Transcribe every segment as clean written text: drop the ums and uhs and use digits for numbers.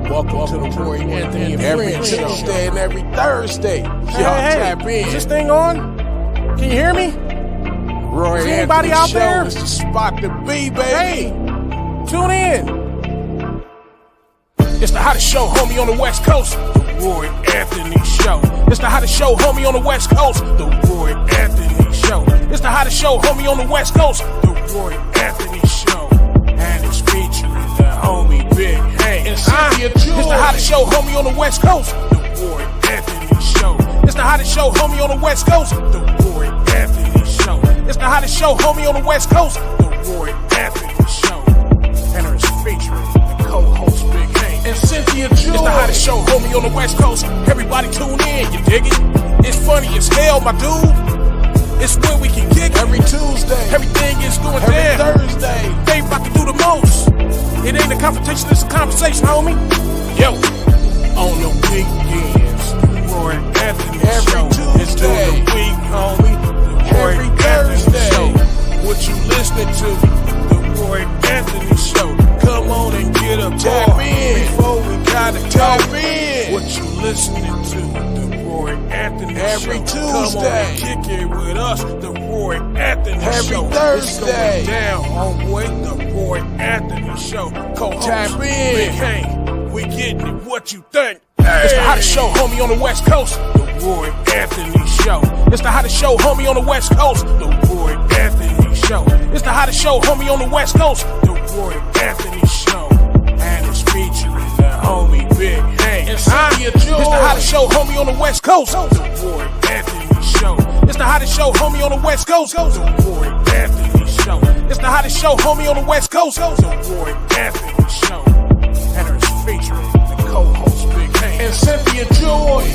Welcome to the Roy Anthony and every Tuesday and every Thursday. Y'all tap in. Is this thing on? Can you hear me? Roy Is Anthony anybody out Show there? is the spot to be, baby. Hey, tune in. It's the hottest show, homie, on the West Coast. The Roy Anthony Show. It's the hottest show, homie, on the West Coast. The Roy Anthony Show. It's the hottest show, homie, on the West Coast. The Roy Anthony Show. And it's featuring the homie Big Hank and Cynthia. It's the hottest show, homie, on the West Coast. The Roy Anthony Show. It's the hottest show, homie, on the West Coast. The Roy Anthony Show. It's the hottest show, homie, on the West Coast. The Roy Anthony Show. And it's featuring the co-host Big Hank And Cynthia. It's the hottest show, homie, on the West Coast. Everybody tune in, you dig it? It's funny as hell, my dude. It's where we can kick it. Every Tuesday. Everything is going Every down. Thursday. They about to do the most. It ain't a confrontation, it's a conversation, homie. Yo, on the weekends, the Roy Anthony Every Show. It's Tuesday. during the week, homie. The Roy Every Anthony Thursday. Show. What you listening to? The Roy Anthony Show. Come on and get up, Tap in. before we gotta Tap go. in. What you listening to? The Roy Anthony Every Show. Tuesday. Come on and kick it with us. The Roy Anthony Every Show. Thursday. It's going down, homeboy. The Roy Anthony Show. Co-host Tap in. Big Hank. We getting it. What you think? It's the hottest show, homie, on the West Coast. The Roy Anthony Show. It's the hottest show, homie, on the West Coast. The Roy Anthony Show. It's the hottest show, homie, on the West Coast. The Roy Anthony Show. And it's featuring the homie Big Hank And Cynthia. It's the hottest show, homie, on the West Coast. The Roy Anthony Show. It's the hottest show, homie, on the West Coast. The Roy Anthony Show. It's the hottest show, homie, on the West Coast. The Roy Anthony Show. And it's featuring the co-host Big Hank And Cynthia Joy.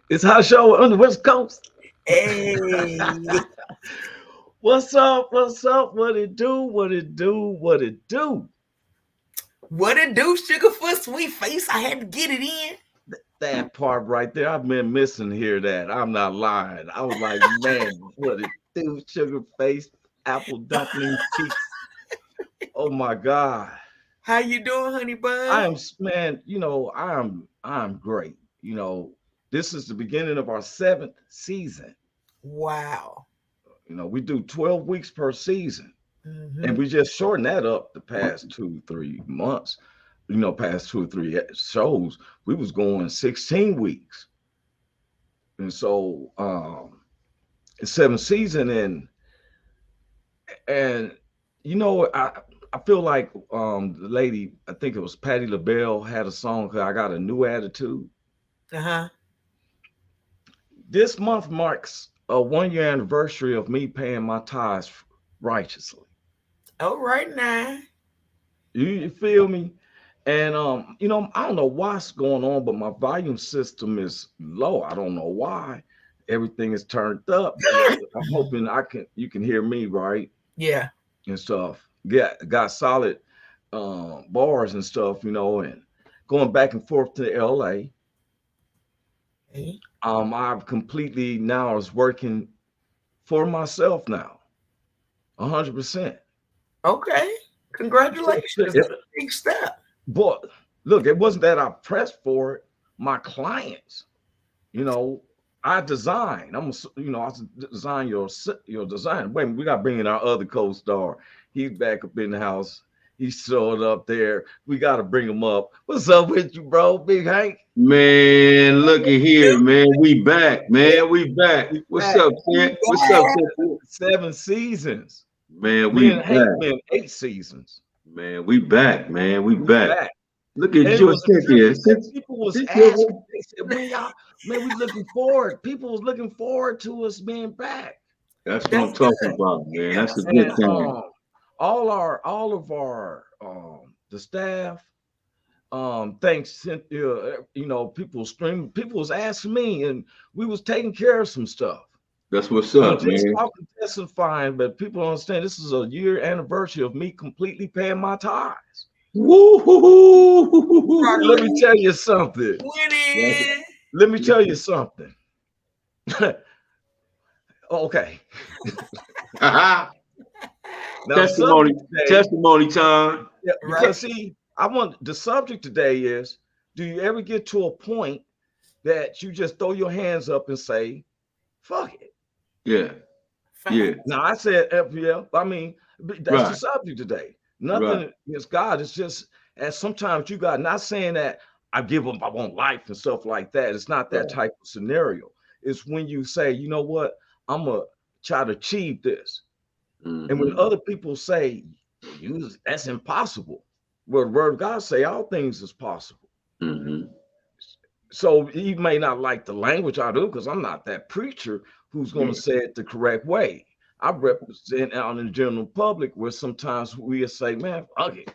It's Hot Show on the West Coast. Hey, What's up? What's up? What it do? What it do? What it do? what it do, Sugarfoot, sweet face? I had to get it in. That part right there, I've been missing hear that. I'm not lying. I was like, man, what it do? Sugar face, apple dumpling cheeks. Oh my God. How you doing, honey bun? I am, man, I'm great. This is the beginning of our 7th season. Wow. We do 12 weeks per season. Mhm. And we just shortened that up the past 2-3 months. Past 2 or 3 shows, we was going 16 weeks. And so it's 7th season and I feel like the lady, I think it was Patti LaBelle, had a song called I Got a New Attitude. Uh-huh. This month marks a 1-year anniversary of me paying my tithes righteously. All right now. You feel me? And I don't know what's going on, but my volume system is low. I don't know why. Everything is turned up. I'm hoping you can hear me right Yeah. and stuff. Got solid bars and stuff, and going back and forth to LA. Hey. I've completely now is working for myself now. 100%. Okay. Congratulations. That's a big step. But look, it wasn't that I pressed for it. My clients, I design. I design your design. Wait, we got to bring in our other co-star. He's back up in the house. He showed up there. We got to bring him up. What's up with you, bro, Big Hank? Man, looky here, man. We back, man. We back. What's up, kid? What's up, kid? 7 seasons. Man, Me we and Hank back. been 8 seasons. Man, we back, man. We back. Look And at it you, was Cynthia. people was Cynthia, asking, they said, man, we looking forward. People was looking forward to us being back. That's what I'm talking about, man. That's a And good thing. all of our the staff, thanks Cynthia, people was asking me, and we was taking care of some stuff. That's what's up, just man. talking, testifying, but people don't understand this is a year anniversary of me completely paying my tithes. Woo-hoo-hoo. Let me tell you something. Winning. Let me tell you something. Okay. Now, Testimony, today, testimony time. yeah, because Right. see, I want the subject today is: do you ever get to a point that you just throw your hands up and say, "Fuck it"? Yeah, yeah, Now I said FPL. I mean, that's the right, subject today. right. Nothing against God. It's just, and sometimes you got, not saying that I give them, I want life and stuff like that. It's not that Right. type of scenario. It's when you say, you know what, I'm gonna try to achieve this. And when Mhm. other people say, that's impossible. Well, the word of God say all things is possible. Mhm. So you may not like the language I do, because I'm not that preacher who's going to say it the correct way. I represent out in the general public where sometimes we say, man, fuck it.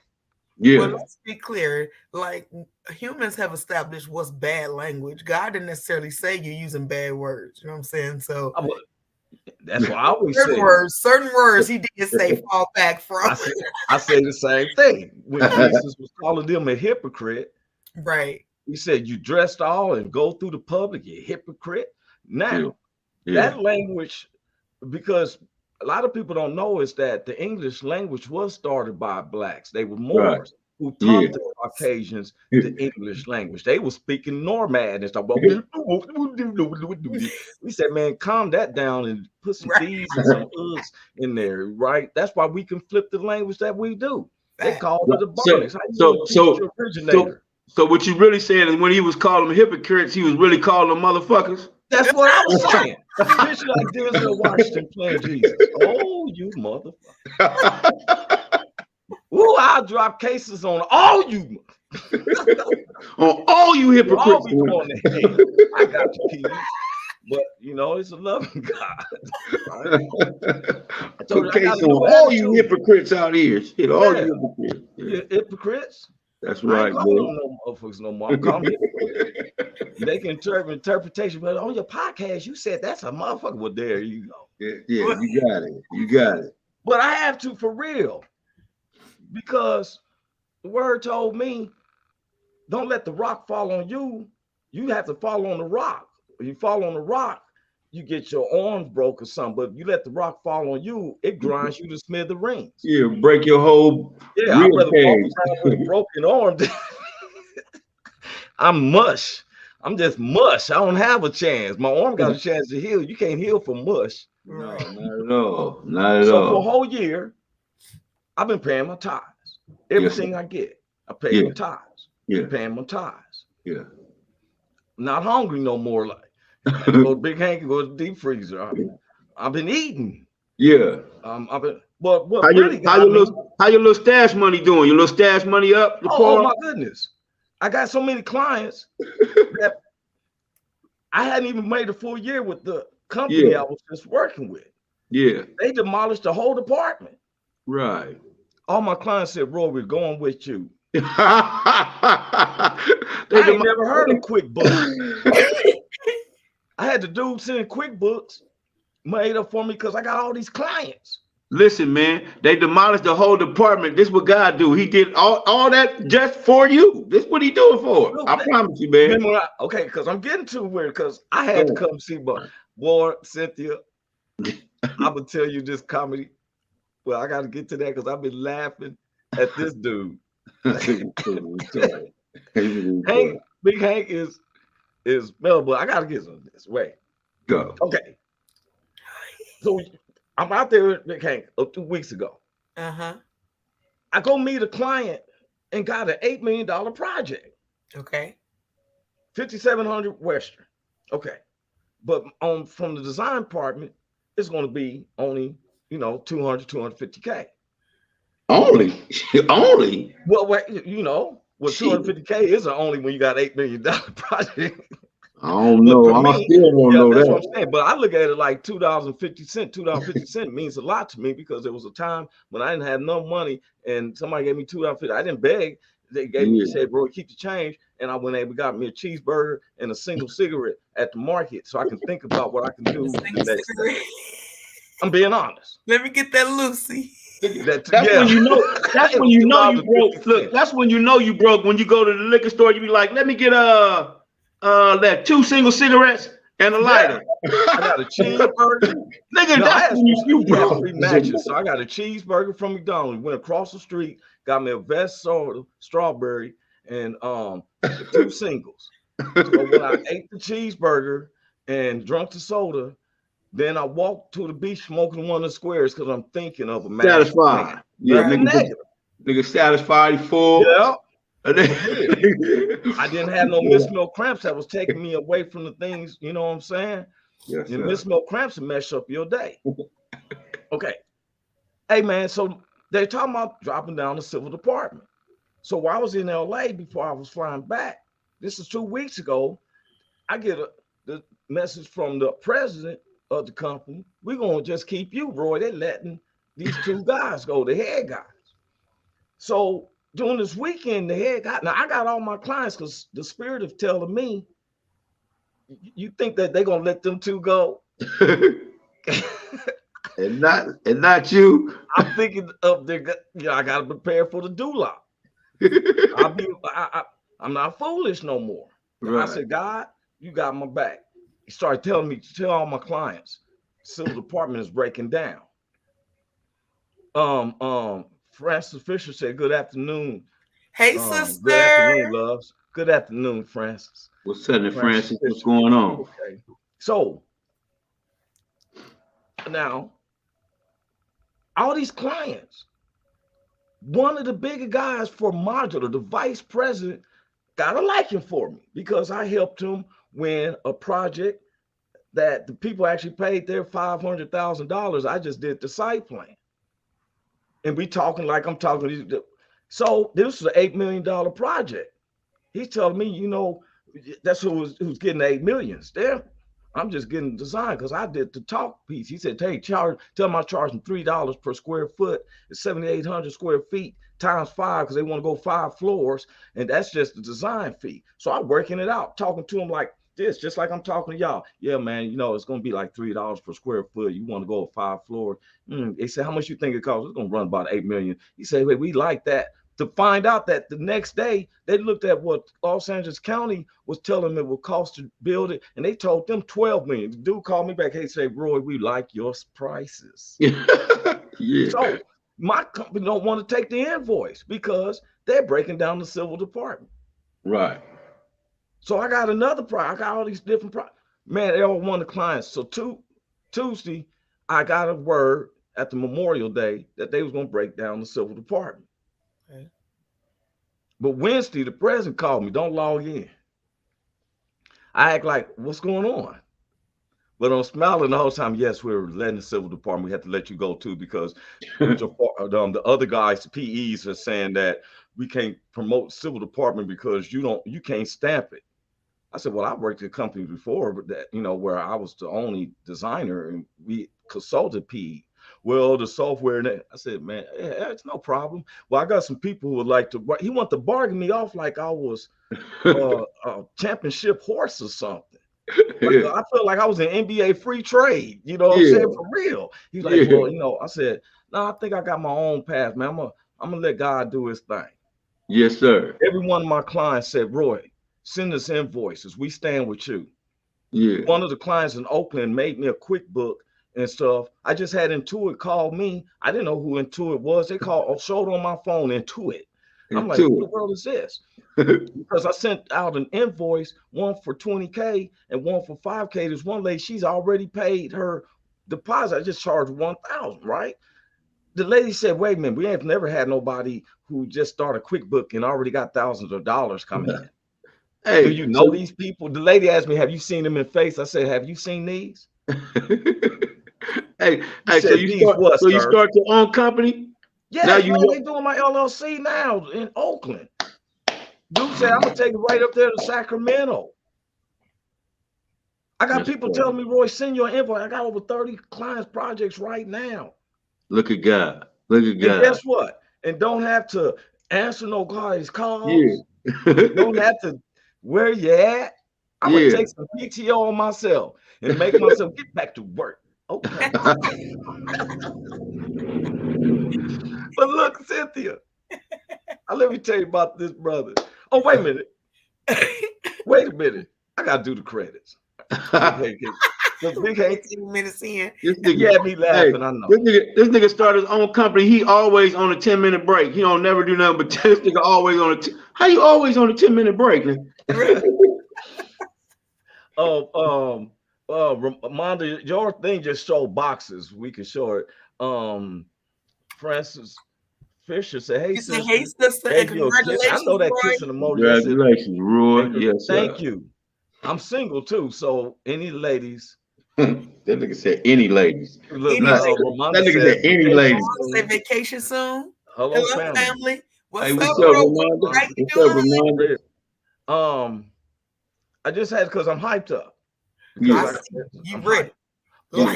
Yeah, Well, let's be clear. Like, humans have established what's bad language. God didn't necessarily say you're using bad words. You know what I'm saying? So That's what I always say. certain words he did say fall back from. I say the same thing. When Jesus was calling them a hypocrite, Right. he said, you dressed all and go through the public, you hypocrite. Now, yeah, that language, because a lot of people don't know, is that the English language was started by blacks. They were Moors who taught yeah. the Caucasians the English language. They were speaking Normad and stuff. We said, man, calm that down and put some D's and some U's in there, right? That's why we can flip the language that we do. They call it a bonus. How you gonna teach your originator? So what you really saying is when he was calling them hypocrites, he was really calling them motherfuckers? That's what I was saying. Picture like Denzel Washington playing Jesus. Oh, you motherfucker. Ooh, I'll drop cases on all you. On all you hypocrites. All be going to hell. I got the keys. But, you know, it's a loving God. Right? So case on all you hypocrites out here. Shit, all you hypocrites. Yeah. Hypocrites? That's I right, ain't calling them no motherfuckers no more. I'm calling hypocrites. They can interpretation, but on your podcast, you said that's a motherfucker. Well, there you go. Yeah, you got it. You got it. But I have to for real. Because the word told me, don't let the rock fall on you. You have to fall on the rock. If you fall on the rock, you get your arms broke or something. But if you let the rock fall on you, it grinds you to smithereens. Yeah, break your whole I'd rather walk around with a broken arm. I'm mush. I'm just mush. I don't have a chance. My arm got a chance to heal. You can't heal from mush. No, not at all. Not at all. So for a whole year, I've been paying my tithes. Everything I get, I pay my tithes. Paying my tithes. Yeah. I'm not hungry no more. Like go to Big Hank and go to the deep freezer. I've been eating. Yeah. I've been. But what how really your little stash money doing? Your little stash money up? Oh my goodness! I got so many clients that I hadn't even made a full year with the company I was just working with. Yeah. They demolished the whole department. Right. All my clients said, Roy, we're going with you. I ain't never heard of QuickBooks. I had the dude sending QuickBooks made up for me because I got all these clients. Listen, man, they demolished the whole department. This is what God do. He did all that just for you. This is what he doing for. Look, I promise you, man. Okay, because I'm getting to where, because I had to come see, but boy, Cynthia, I'm gonna tell you this comedy. Well, I got to get to that because I've been laughing at this dude. Hank, Big Hank is but I got to get some this way. Go. Okay. So I'm out there with Big Hank 2 weeks ago. I go meet a client and got an $8 million project. Okay. 5700 Western. Okay. But from the design department, it's going to be only, 250K. Only. Well, 250K isn't only when you got $8 million project. I don't know. I still don't know that's that. What I'm saying. But I look at it like $2.50. $2.50 means a lot to me because there was a time when I didn't have no money and somebody gave me $2.50. I didn't beg. They gave me, said, bro, keep the change. And I went and got me a cheeseburger and a single cigarette at the market so I can think about what I can do the next day. I'm being honest. Let me get that Lucy. That's when you know. That's when you know you broke. Look, that's when you know you broke. When you go to the liquor store, you be like, "Let me get that 2 single cigarettes and a lighter." I got a cheeseburger. Nigga, that's when you broke. Matches. So I got a cheeseburger from McDonald's. Went across the street, got me a vest soda, strawberry, and 2 singles. So when I ate the cheeseburger and drank the soda, then I walked to the beach smoking one of the squares because I'm thinking of a man. Satisfied. Yeah, nigga satisfied, full. Yeah. I didn't have no mismilk cramps that was taking me away from the things, you know what I'm saying? Yes, and mismilk cramps will mess up your day. Okay. Hey, man, so they're talking about dropping down the civil department. So while I was in LA before I was flying back, this is 2 weeks ago, I get the message from the president of the company. We're going to just keep you, Roy. They're letting these 2 guys go, the head guys. So during this weekend, the head guy, now I got all my clients because the spirit of telling me, you think that they're going to let them 2 go? and not you. I'm thinking of I got to prepare for the doula. I'm not foolish no more. Right. I said, God, you got my back. He started telling me to tell all my clients, civil department is breaking down. Francis Fisher said, good afternoon. Hey, sister. Good afternoon, loves. Good afternoon, Francis. What's happening, Francis? What's going on? Okay. So now, all these clients, one of the bigger guys for Modular, the vice president, got a liking for me because I helped him win a project that the people actually paid their $500,000. I just did the site plan. And we talking like I'm talking. So this was an $8 million project. He's telling me, you know, that's who's getting the $8 million. There, I'm just getting design because I did the talk piece. He said, hey, tell them I'm charging $3 per square foot. It's 7,800 square feet times 5 because they want to go 5 floors. And that's just the design fee. So I'm working it out, talking to him like this, just like I'm talking to y'all. Yeah, man, you know, it's going to be like $3 per square foot. You want to go 5 floors. They said, how much you think it costs? It's going to run about $8 million. He said, wait, we like that. To find out that the next day they looked at what Los Angeles County was telling them it would cost to build it, and they told them $12 million. The dude called me back. Hey, say, Roy, we like your prices. Yeah. So my company don't want to take the invoice because they're breaking down the civil department. Right. So I got another project. I got all these different projects. Man, they all want the clients. So Tuesday, I got a word at the Memorial Day that they was going to break down the civil department. Okay. But Wednesday, the president called me, don't log in. I act like, what's going on? But I'm smiling the whole time. Yes, we're letting the civil department. We have to let you go too because the other guys, the PEs, are saying that we can't promote civil department because you can't stamp it. I said, well, I worked at a company before, but that, you know, where I was the only designer and we consulted PE. Well, the software, and I said, man, yeah, it's no problem. Well, I got some people who would like to, he wanted to bargain me off like I was a championship horse or something. Like, I felt like I was an NBA free trade, you know what I'm saying, for real. He's like, well, you know, I said, no, I think I got my own path, man. I'm gonna let God do his thing. Yes, sir. Every one of my clients said, Roy, send us invoices. We stand with you. Yeah. One of the clients in Oakland made me a QuickBook and stuff. I just had Intuit call me. I didn't know who Intuit was. They showed on my phone Intuit. I'm like, what the world is this? Because I sent out an invoice, one for $20K and one for $5K. There's one lady, she's already paid her deposit. I just charged $1,000, right? The lady said, wait a minute, we have never had nobody who just started QuickBook and already got thousands of dollars coming in. Hey, do you know these people? The lady asked me, have you seen them in face? I said, have you seen these? Hey, so you start your own company? Yeah, now they doing my LLC now in Oakland. Dude said, I'm gonna take it right up there to Sacramento. I got people telling me, Roy, send your invoice. I got over 30 clients projects right now. Look at God. Look at God. And guess what? And don't have to answer no guys calls. Yeah. Don't have to where you at. I'm gonna take some PTO on myself and make myself get back to work. Okay. But look, Cynthia, let me tell you about this brother. Oh, wait a minute. Wait a minute. I gotta do the credits. Big 18 minutes in. You had me laughing. I know. This nigga started his own company. He always on a 10-minute break. He don't never do nothing but this nigga always on how you always on a 10-minute break? Ramonda, your thing just showed boxes. We can show it. Francis Fisher said, "Hey, sister, hey, sister, and congratulations, I know that kissing emoji. Congratulations, Roy. Yes, thank you. I'm single too, so any ladies." That nigga said any ladies. Look, that nigga said any ladies. Say vacation soon. Hello family. What's up, Ramonda? How you doing? I just had because I'm hyped up. You ready?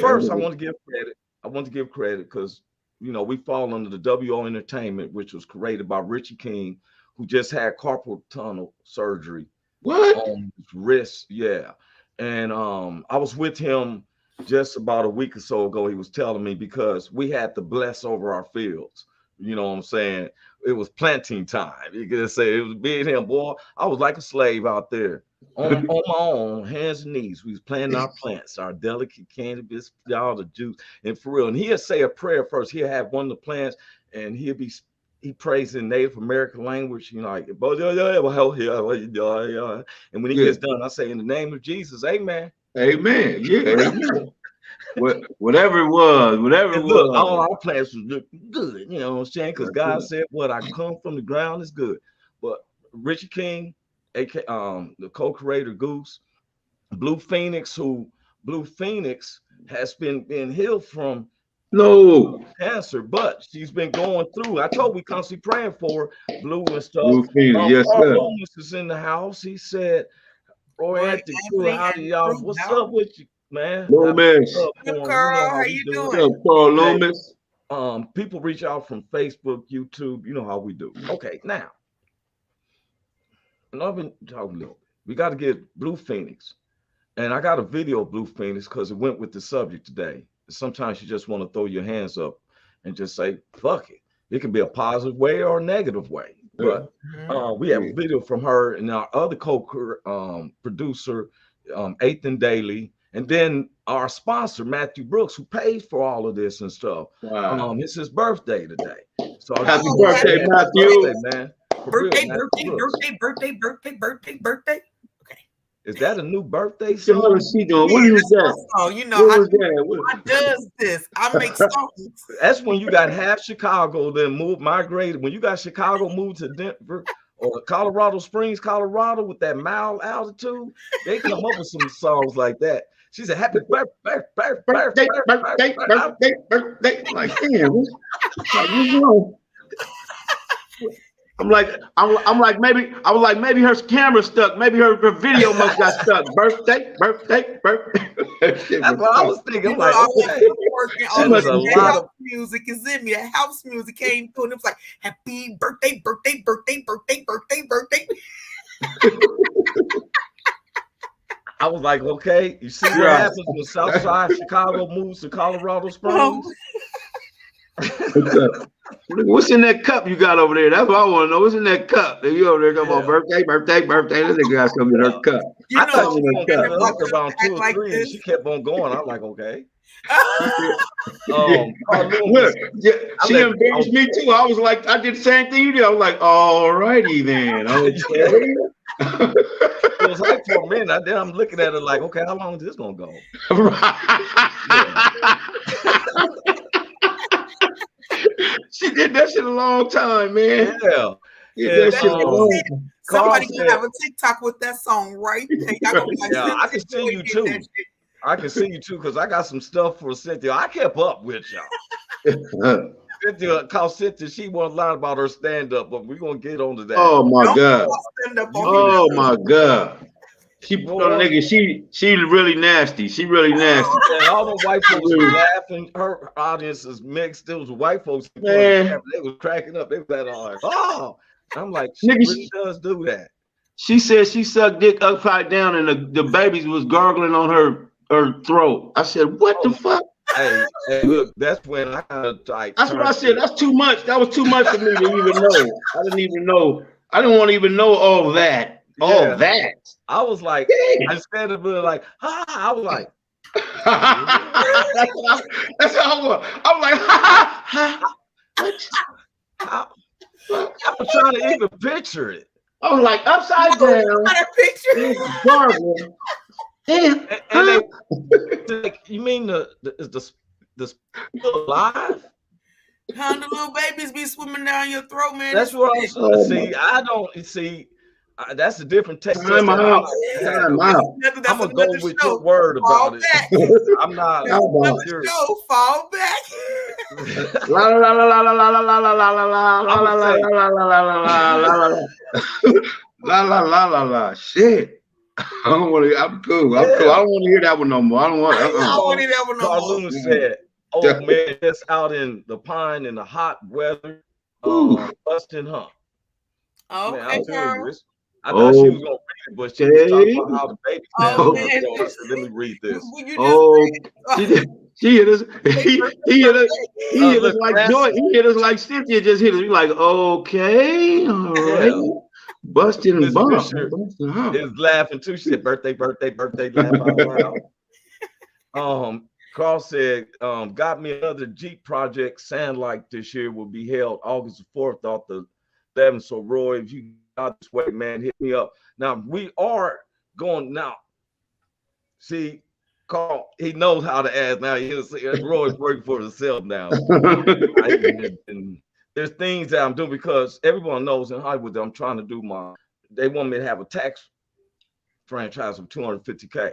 First, I want to give credit. I want to give credit because we fall under the WO Entertainment, which was created by Richie King, who just had carpal tunnel surgery. What? On his wrist, yeah. And I was with him just about a week or so ago. He was telling me because we had to bless over our fields. You know what I'm saying? It was planting time. You could say it was me and him, boy. I was like a slave out there on my own, hands and knees. We was planting our plants, our delicate cannabis, all the juice, and for real. And he'll say a prayer first. He'll have one of the plants, and he prays in Native American language, like, and when he gets done, I say, in the name of Jesus, amen. Amen. Yeah. Whatever it was. Look, all our plants was looking good, you know what I'm saying? Because God said, what I come from the ground is good. But Richie King, the co-creator Goose, Blue Phoenix has been healed from cancer, but she's been going through. I told we constantly praying for Blue and stuff. Blue Phoenix, yes, sir. Lomas is in the house. He said, Roy Anthony, how do y'all? What's up with you, man? Lomas. Carl, how you doing? What's up, Carl Lomas? People reach out from Facebook, YouTube. You know how we do. Okay, now, and I've been talking a little bit. We got to get Blue Phoenix, and I got a video of Blue Phoenix because it went with the subject today. Sometimes you just want to throw your hands up and just say, fuck it. It can be a positive way or a negative way. But we have a video from her and our other co-producer, Ethan Daly, and then our sponsor, Matthew Brooks, who pays for all of this and stuff. Wow. It's his birthday today. So happy birthday, Matthew. Birthday. Is that a new birthday song? What is she doing? What is that? Oh, I does this. I make songs. That's when you got half Chicago, then migrated. When you got Chicago moved to Denver or Colorado Springs, Colorado, with that mild altitude, they come up with some songs like that. She said, "Happy birthday." Like, damn. I'm like maybe her camera stuck. Maybe her video must got stuck. Birthday. That's what I was thinking. I'm like, okay. House music is in me. That house music came through, and it was like, "Happy birthday." I was like, okay, you see what happens when Southside Chicago moves to Colorado Springs? What's in that cup you got over there? That's what I want to know. What's in that cup? You over there talking about birthday. This nigga got something in her cup. I thought she was going to look around 2 or 3, and she kept on going. I'm like, okay. She embarrassed me too. I was like, I did the same thing you did. I was like, all righty then. Okay. It was like for a minute. Then I'm looking at it like, okay, how long is this gonna go? She did that shit a long time, man. Yeah. Somebody gonna have a TikTok with that song right there. I can see you too. I can see you too, because I got some stuff for Cynthia. I kept up with y'all. Cynthia, she won't lie about her stand-up, but we're gonna get onto that. Oh my God. Oh my God. She really nasty. She really nasty. And all the white folks were laughing. Her audience is mixed. There was white folks. Man. They was cracking up. They was like, oh. I'm like, she Nigga, really does do that. She said she sucked dick upside down and the babies was gargling on her throat. I said, what the fuck? Hey, look, that's when I kind of like. That's what I said. That's too much. That was too much for me to even know. I didn't even know. I didn't want to even know all that. All that. I was like, instead of being like, I was like, that's how I was. I was like, what? I was trying to even picture it. I was like, upside down. Gargle. And they, like, you mean the still alive? How the little babies be swimming down your throat, man? That's what I'm saying. See, I don't see. That's a different text. I'm gonna go with your word about it. I'm not. Fall back. La la la la la la la la la la la la la la la la la la. Shit. I don't want to. I'm cool. I'm cool. I don't want to hear that one no more. I don't want. I don't want to hear that one no more. Carluna said, "Oh man, that's out in the pine in the hot weather, busting hump." Okay, man, I thought she was gonna read it, but she was talking about how the baby. I said, "Let me read this." He hit us. He hit us like Joy. He hit us like Cynthia just hit us. We like, okay, all right. Busting and bump. Is laughing too. She said, birthday, laugh out loud. Carl said, got me another Jeep project. Sound like this year will be held August the 4th off the 11th. So Roy, if you got this way, man, hit me up. Now we are going now. See, Carl, he knows how to ask now. Roy's working for himself now. There's things that I'm doing because everyone knows in Hollywood that I'm trying to do they want me to have a tax franchise of $250K.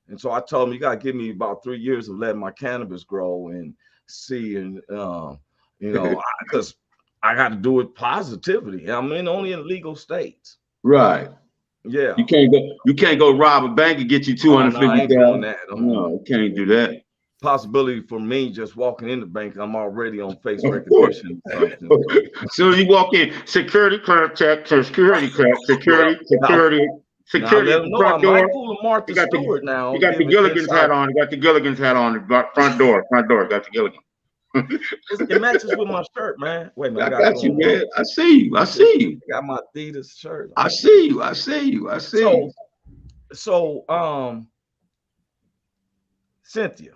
And so I told him, you got to give me about 3 years of letting my cannabis grow and see, and, because I got to do it positively. I'm only in legal states. Right. Yeah. You can't go rob a bank and get you $250,000. No, you can't do that. Possibility for me just walking in the bank, I'm already on face recognition. So you walk in, security clerk check, security clerk, security. Security at the front door. You got the Gilligan's hat on. You got the Gilligan's hat on the front door. Got the Gilligan. It matches with my shirt, man. Wait a minute. I got you, man. I see you. I got my Adidas shirt. I see you. So, Cynthia.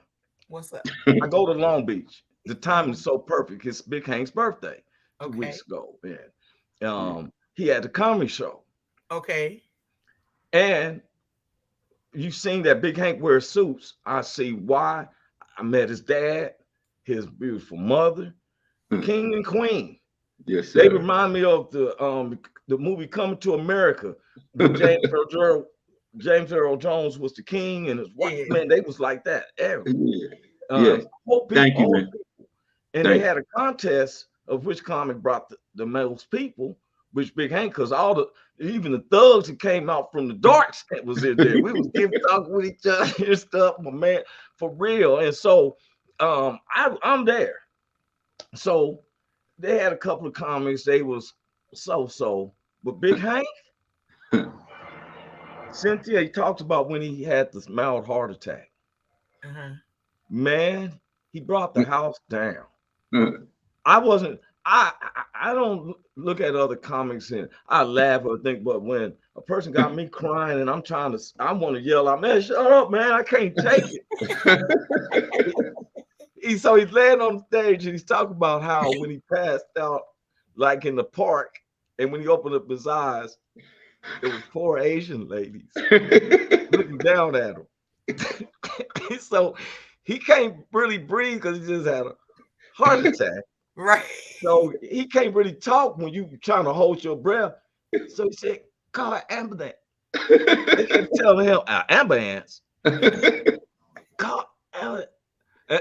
What's up? I go to Long Beach. The timing is so perfect. It's Big Hank's birthday 2 weeks ago. And he had the comedy show. Okay. And you've seen that Big Hank wears suits. I see why. I met his dad, his beautiful mother, King and Queen. Yes, sir. They remind me of the movie Coming to America. James Earl Jones was the king, and his wife, man, they was like that. Thank you, man. And they had a contest of which comic brought the most people, which Big Hank, because even the thugs that came out from the dark state was in there. We was talking with each other and stuff, my man, for real. And so I'm there. So they had a couple of comics. They was so, but Big Hank, Cynthia, he talked about when he had this mild heart attack. Man, he brought the house down. I don't look at other comics and I laugh or think, but when a person got me crying and I want to yell out, man, shut up, man, I can't take it. So he's laying on the stage and he's talking about how when he passed out, like in the park, and when he opened up his eyes, it was 4 Asian ladies looking down at him. So he can't really breathe because he just had a heart attack. Right. So he can't really talk when you trying to hold your breath. So he said, call an ambulance. They kept telling him, ambulance. Call ambulance. He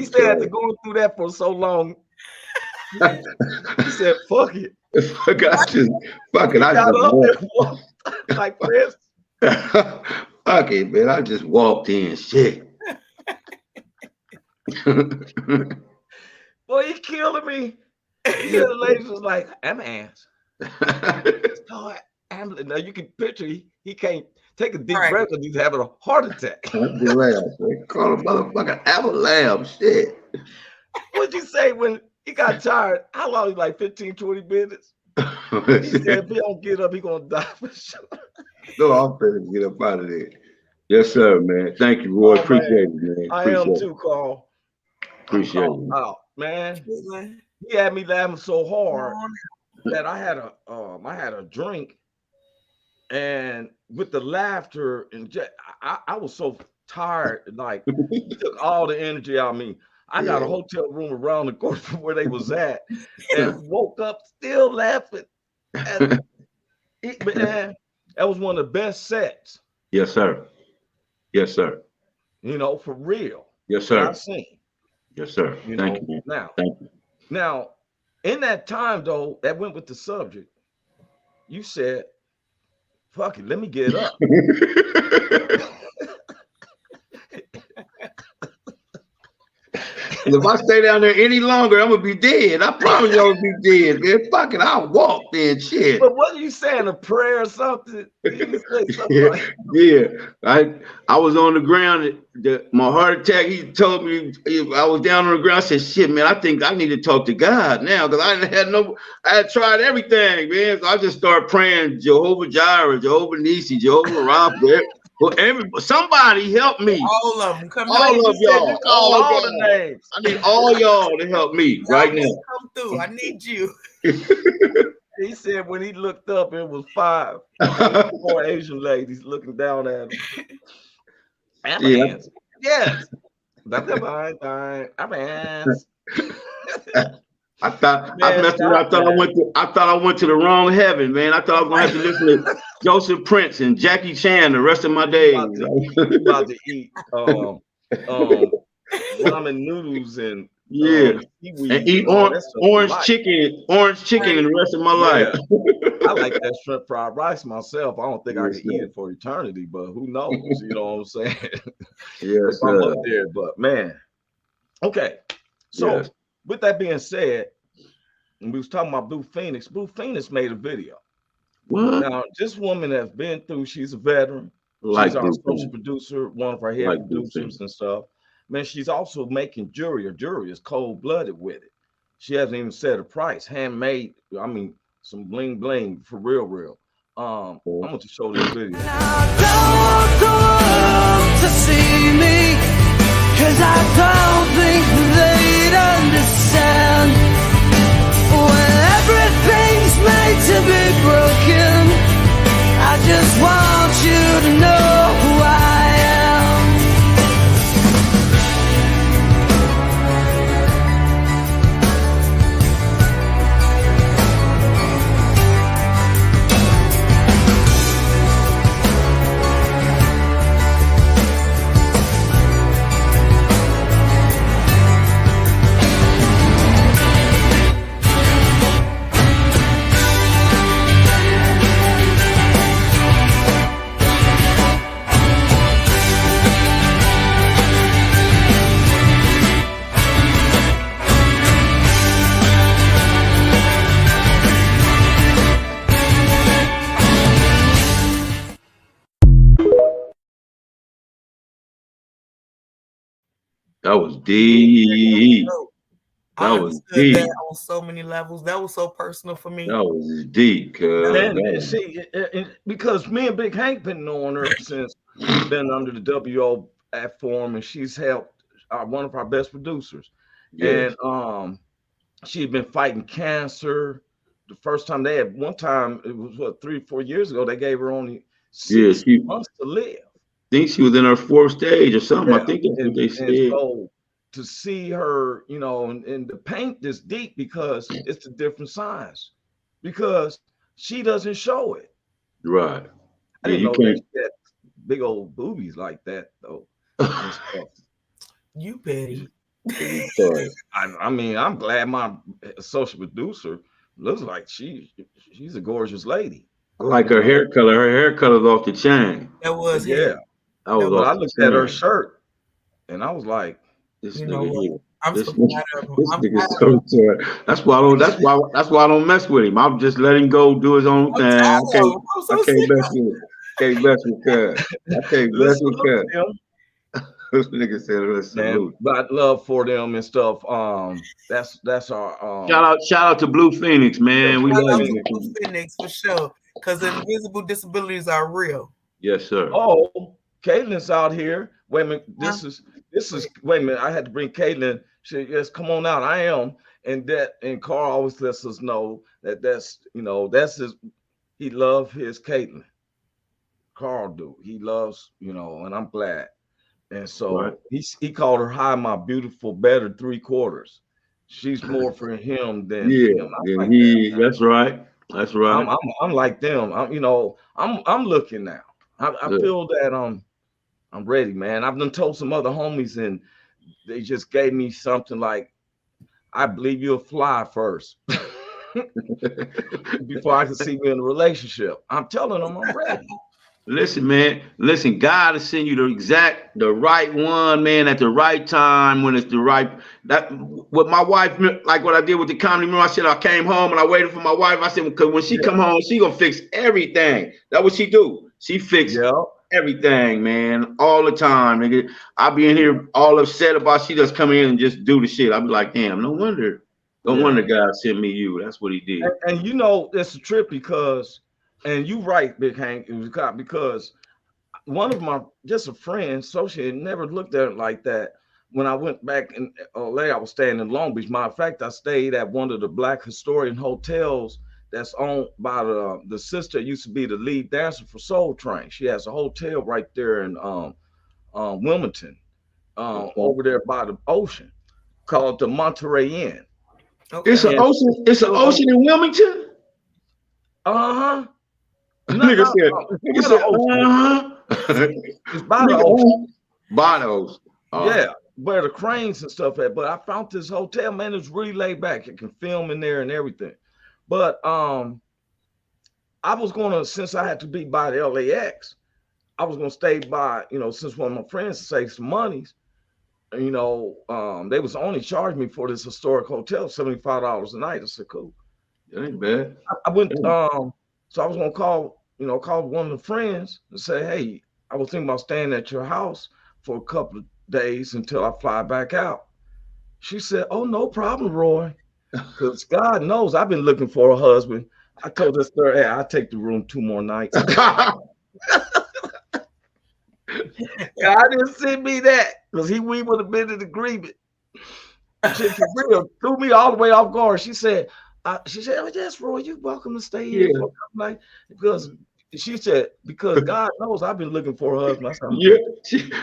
said after going through that for so long, He said, "Fuck it." Fuck it. I just walked like this. Fuck it, man. I just walked in. Shit. Boy, he killing me. The lady was like, "I'm ass." Now you can picture he can't take a deep breath because he's having a heart attack. Call a motherfucker avalanche. Shit. What'd you say when he got tired? How long? Like 15, 20 minutes? He said, if he don't get up, he gonna die for sure. No, I'm finna get up out of there. Yes, sir, man. Thank you, Roy. Appreciate it, man. I am too, Carl. Appreciate it. Oh, man. He had me laughing so hard that I had a drink, and with the laughter and I was so tired, like he took all the energy out of me. I got a hotel room around the corner from where they was at, and woke up still laughing. And man, that was one of the best sets. Yes, sir. Yes, sir. You know, for real. Yes, sir. I've seen. Yes, sir. Thank you. Now, thank you. Now, in that time though, that went with the subject. You said, "Fuck it, let me get up." If I stay down there any longer, I'm gonna be dead. I promise you, I'm gonna be dead, man. Fucking, I'll walk then, shit. But what are you saying? A prayer or something? You say something I was on the ground. My heart attack. He told me I was down on the ground. I said, "Shit, man, I think I need to talk to God now because I had tried everything, man." So I just started praying, Jehovah Jireh, Jehovah Nissi, Jehovah Rapha. Well, somebody help me. All of them. All of y'all. All the names. I need all y'all to help me right now. Come through. I need you. He said when he looked up, it was 4 Asian ladies looking down at him. Yes. I thought I went to the wrong heaven, man. I thought I was gonna have to listen to Joseph Prince and Jackie Chan the rest of my days. About to eat ramen noodles and and eat orange chicken in the rest of my life. I like that shrimp fried rice myself. I don't think I can eat it for eternity, but who knows? You know what I'm saying? Yes, I'm up there, but man. Okay, so with that being said, and we was talking about Blue Phoenix. Blue Phoenix made a video. What? Now, this woman has been through. She's a veteran. She's our social producer, one of our head producers and stuff. Man, she's also making jewelry. Her jewelry is cold-blooded with it. She hasn't even said a price. Handmade. I mean, some bling bling for real. I'm going to show this video. I don't want to see me, 'cause I don't think they'd understand when everything's made to be broken. I just want you to know who I am. That was deep. That was deep. That on so many levels. That was so personal for me. That was deep, see, because me and Big Hank been knowing her since we've been under the WO platform, and she's helped one of our best producers. Yes. And she'd been fighting cancer. The first time they had, one time it was 3-4 years ago, they gave her only 6 months to live. I think she was in her 4th stage or something. I think that's what they said. So to see her, you know, and the paint is deep because it's a different size, because she doesn't show it. Right. I didn't know they had big old boobies like that though. You petty. I mean, I'm glad my social producer looks like she's a gorgeous lady. I like her hair color. Her hair color's off the chain. That was Yeah. I was But off I the looked at her chain. shirt and I was like, This You know nigga what? here. I'm This so tired of him. I'm nigga's tired of so tired. That's why I don't mess with him. I'm just letting him go do his own I'm thing. tired of him. I'm so I sick can't of mess with it. Can't mess with Cuz. I can't mess with salute Cuz. them, This nigga said let's man. salute. But love for them and stuff. That's our Shout out to Blue Phoenix, man. We Shout love out to you. Blue Phoenix for sure. Because invisible disabilities are real. Yes, sir. Oh, Caitlin's out here. Wait a minute. This is wait a minute. I had to bring Caitlin. She said, yes, come on out. I am. And Carl always lets us know that's his, he loves his Caitlin. Carl do. He loves, and I'm glad. And so Right. he called her hi, my beautiful, better 3/4. She's more for him than him. Like That's right. That's right. I'm like them. I'm looking now. I feel that I'm ready, man. I've done told some other homies and they just gave me something like, I believe you'll fly first before I can see me in a relationship. I'm telling them I'm ready. Listen, man. Listen, God will send you the right one, man, at the right time when it's the right. That what my wife, like what I did with the comedy. Remember, I said I came home and I waited for my wife. I said because when she come home, she gonna fix everything. That's what she do. She fix everything, man, all the time, nigga. I be in here all upset about she just come in and just do the shit. I be like, damn, no wonder God sent me you. That's what he did. And it's a trip because. And you right, Big Hank, it was because one of my a friend, associate, never looked at it like that. When I went back in LA, I was staying in Long Beach. Matter of fact, I stayed at one of the Black historian hotels that's owned by the sister used to be the lead dancer for Soul Train. She has a hotel right there in Wilmington, over there by the ocean, called the Monterey Inn. Okay. It's an ocean. It's an ocean in Wilmington. Uh-huh. Nigga said, it's by the ocean. By the ocean. Yeah, where the cranes and stuff at. But I found this hotel, man, it's really laid back. You can film in there and everything. But I was gonna, since I had to be by the LAX, I was gonna stay by, since one of my friends saved some monies, they was only charging me for this historic hotel $75 a night. I said, cool. That ain't bad. I went so I was gonna call one of the friends and say, hey, I was thinking about staying at your house for a couple of days until I fly back out. She said, oh, no problem, Roy. Because God knows I've been looking for a husband. I told this third, hey, I'll take the room 2 more nights. God didn't send me that because we would have been in agreement. She threw me all the way off guard. She said, oh, yes, Roy, you're welcome to stay here for a couple nights. Because she said, because God knows I've been looking for a husband. I said,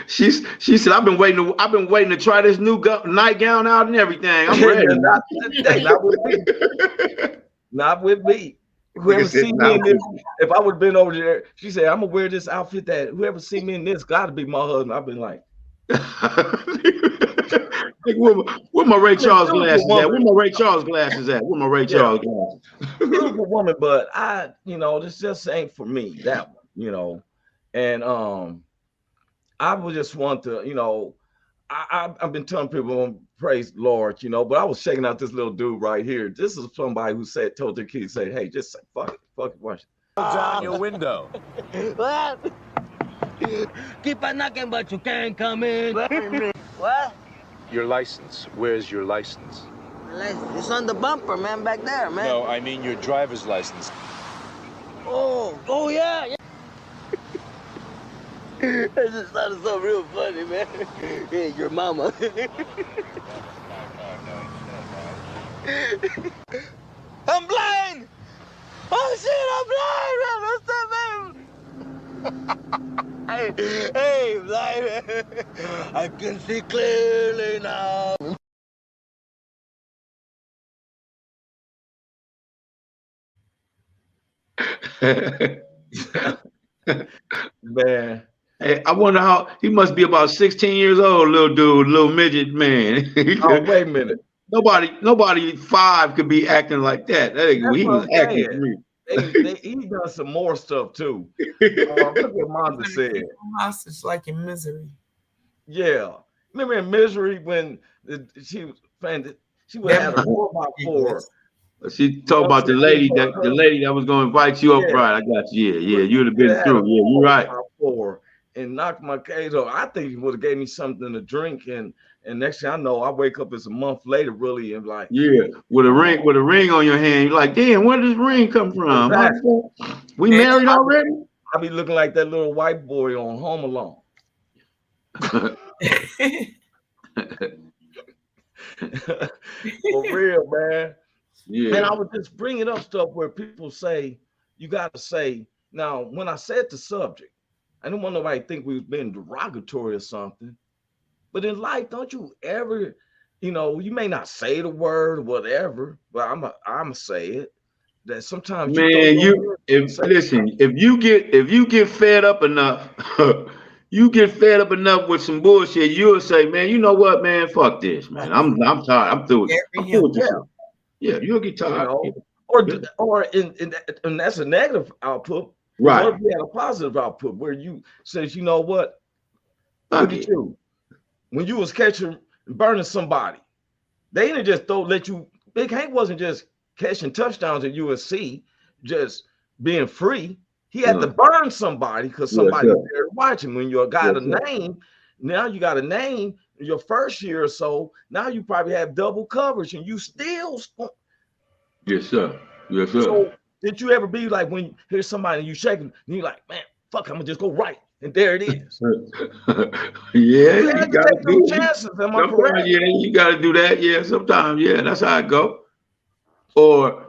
she said, I've been waiting to try this new nightgown out and everything. I'm ready. Not with me. Not with me. Whoever seen me in this, if I would have been over there, she said, I'm gonna wear this outfit that whoever see me in this gotta be my husband. I've been like, where my Ray Charles glasses at? Where my Ray Charles glasses at? Where my Ray Charles glasses? Beautiful woman, but this just ain't for me, that one, and I would just want to, I've been telling people, praise the Lord, but I was checking out this little dude right here. This is somebody who told their kids, say, hey, just say, fuck it, watch it. Down your window. What? Keep on knocking, but you can't come in. What? Your license. Where's your license? It's on the bumper, man, back there, man. No, I mean your driver's license. Oh yeah. That just sounded so real funny, man. Hey, your mama. I'm blind! Oh shit, I'm blind, man! What's up, man? Hey, blind! I can see clearly now. Man, Hey, I wonder how he must be about 16 years old, little dude, little midget man. Oh, wait a minute. Nobody 5 could be acting like that. He was acting to me. He done some more stuff too. Look what Manda said. Hostage like in Misery. Yeah, remember in Misery when she would have a 4x4. She talked about the lady that was going to invite you up. Right, I got you. Yeah, you would have been through. Yeah, you're right. 4x4 and knocked my cage off. I think he would have gave me something to drink, and next thing I know, I wake up as a month later, really, and like, yeah, with a ring on your hand. You're like, damn, where does this ring come from? Exactly. We married already? I be looking like that little white boy on Home Alone. For real, man. Yeah. And I was just bringing up stuff where people say, you got to say, now, when I said the subject, I didn't want nobody to think we was being derogatory or something. But in life, don't you ever, you may not say the word or whatever, but I'm going to say it. That sometimes if you get fed up enough, you get fed up enough with some bullshit, you'll say, man, you know what, man, fuck this, man. I'm tired. I'm through with this. Yeah, you'll get tired. And that's a negative output. Right. What if you had a positive output where you says, you know what? Look at you. When you was catching burning somebody, they didn't just let you. Big Hank wasn't just catching touchdowns at USC, just being free. He had to burn somebody because somebody was there watching. When you got a name, now you got a name. Your first year or so, now you probably have double coverage, and you still. Yes, sir. Yes, sir. So did you ever be like when here's somebody and you shaking, and you're like, man, fuck, I'm gonna just go right, and there it is. Yeah, you gotta take those chances. Am I correct? Yeah, you gotta do that. Yeah, sometimes. Yeah, that's how it go. Or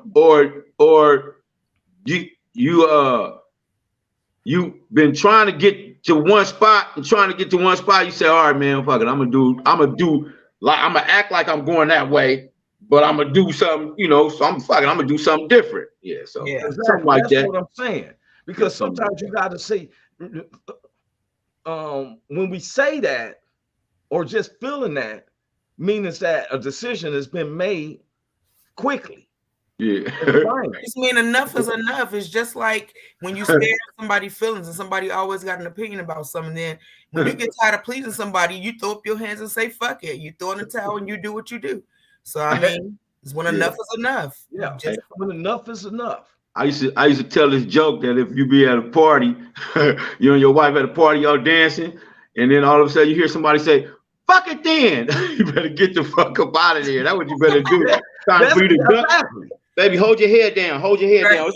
you been trying to get to one spot and trying to get to one spot. You say, all right, man, fuck it. I'm gonna act like I'm going that way, but I'm gonna do something, so I'm gonna do something different. Yeah, so exactly. Something like that's that. What I'm saying. Because sometimes you gotta say, when we say that or just feeling that, means that a decision has been made quickly. Yeah. Just mean enough is enough. It's just like when you spare somebody's feelings and somebody always got an opinion about something. Then when you get tired of pleasing somebody, you throw up your hands and say, fuck it. You throw in the towel and you do what you do. So I mean, it's when enough is enough. Yeah. When enough is enough. I used to tell this joke that if you be at a party, you and your wife at a party, y'all dancing, and then all of a sudden you hear somebody say, fuck it then. You better get the fuck up out of there. That's what you better do. Time for you to duck. Baby, hold your head down. Hold your head down.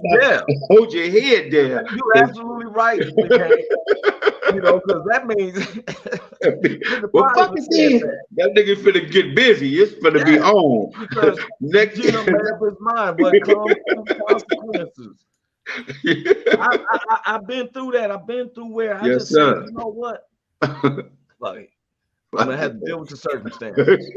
Hold your head down. You're absolutely right. Because that means well, fuck it then. That nigga finna get busy. It's finna be on. Because next made up his mind, but it comes to consequences. I've been through that. I've been through where I just said, you know what? Like, I'm gonna have to deal with the circumstances.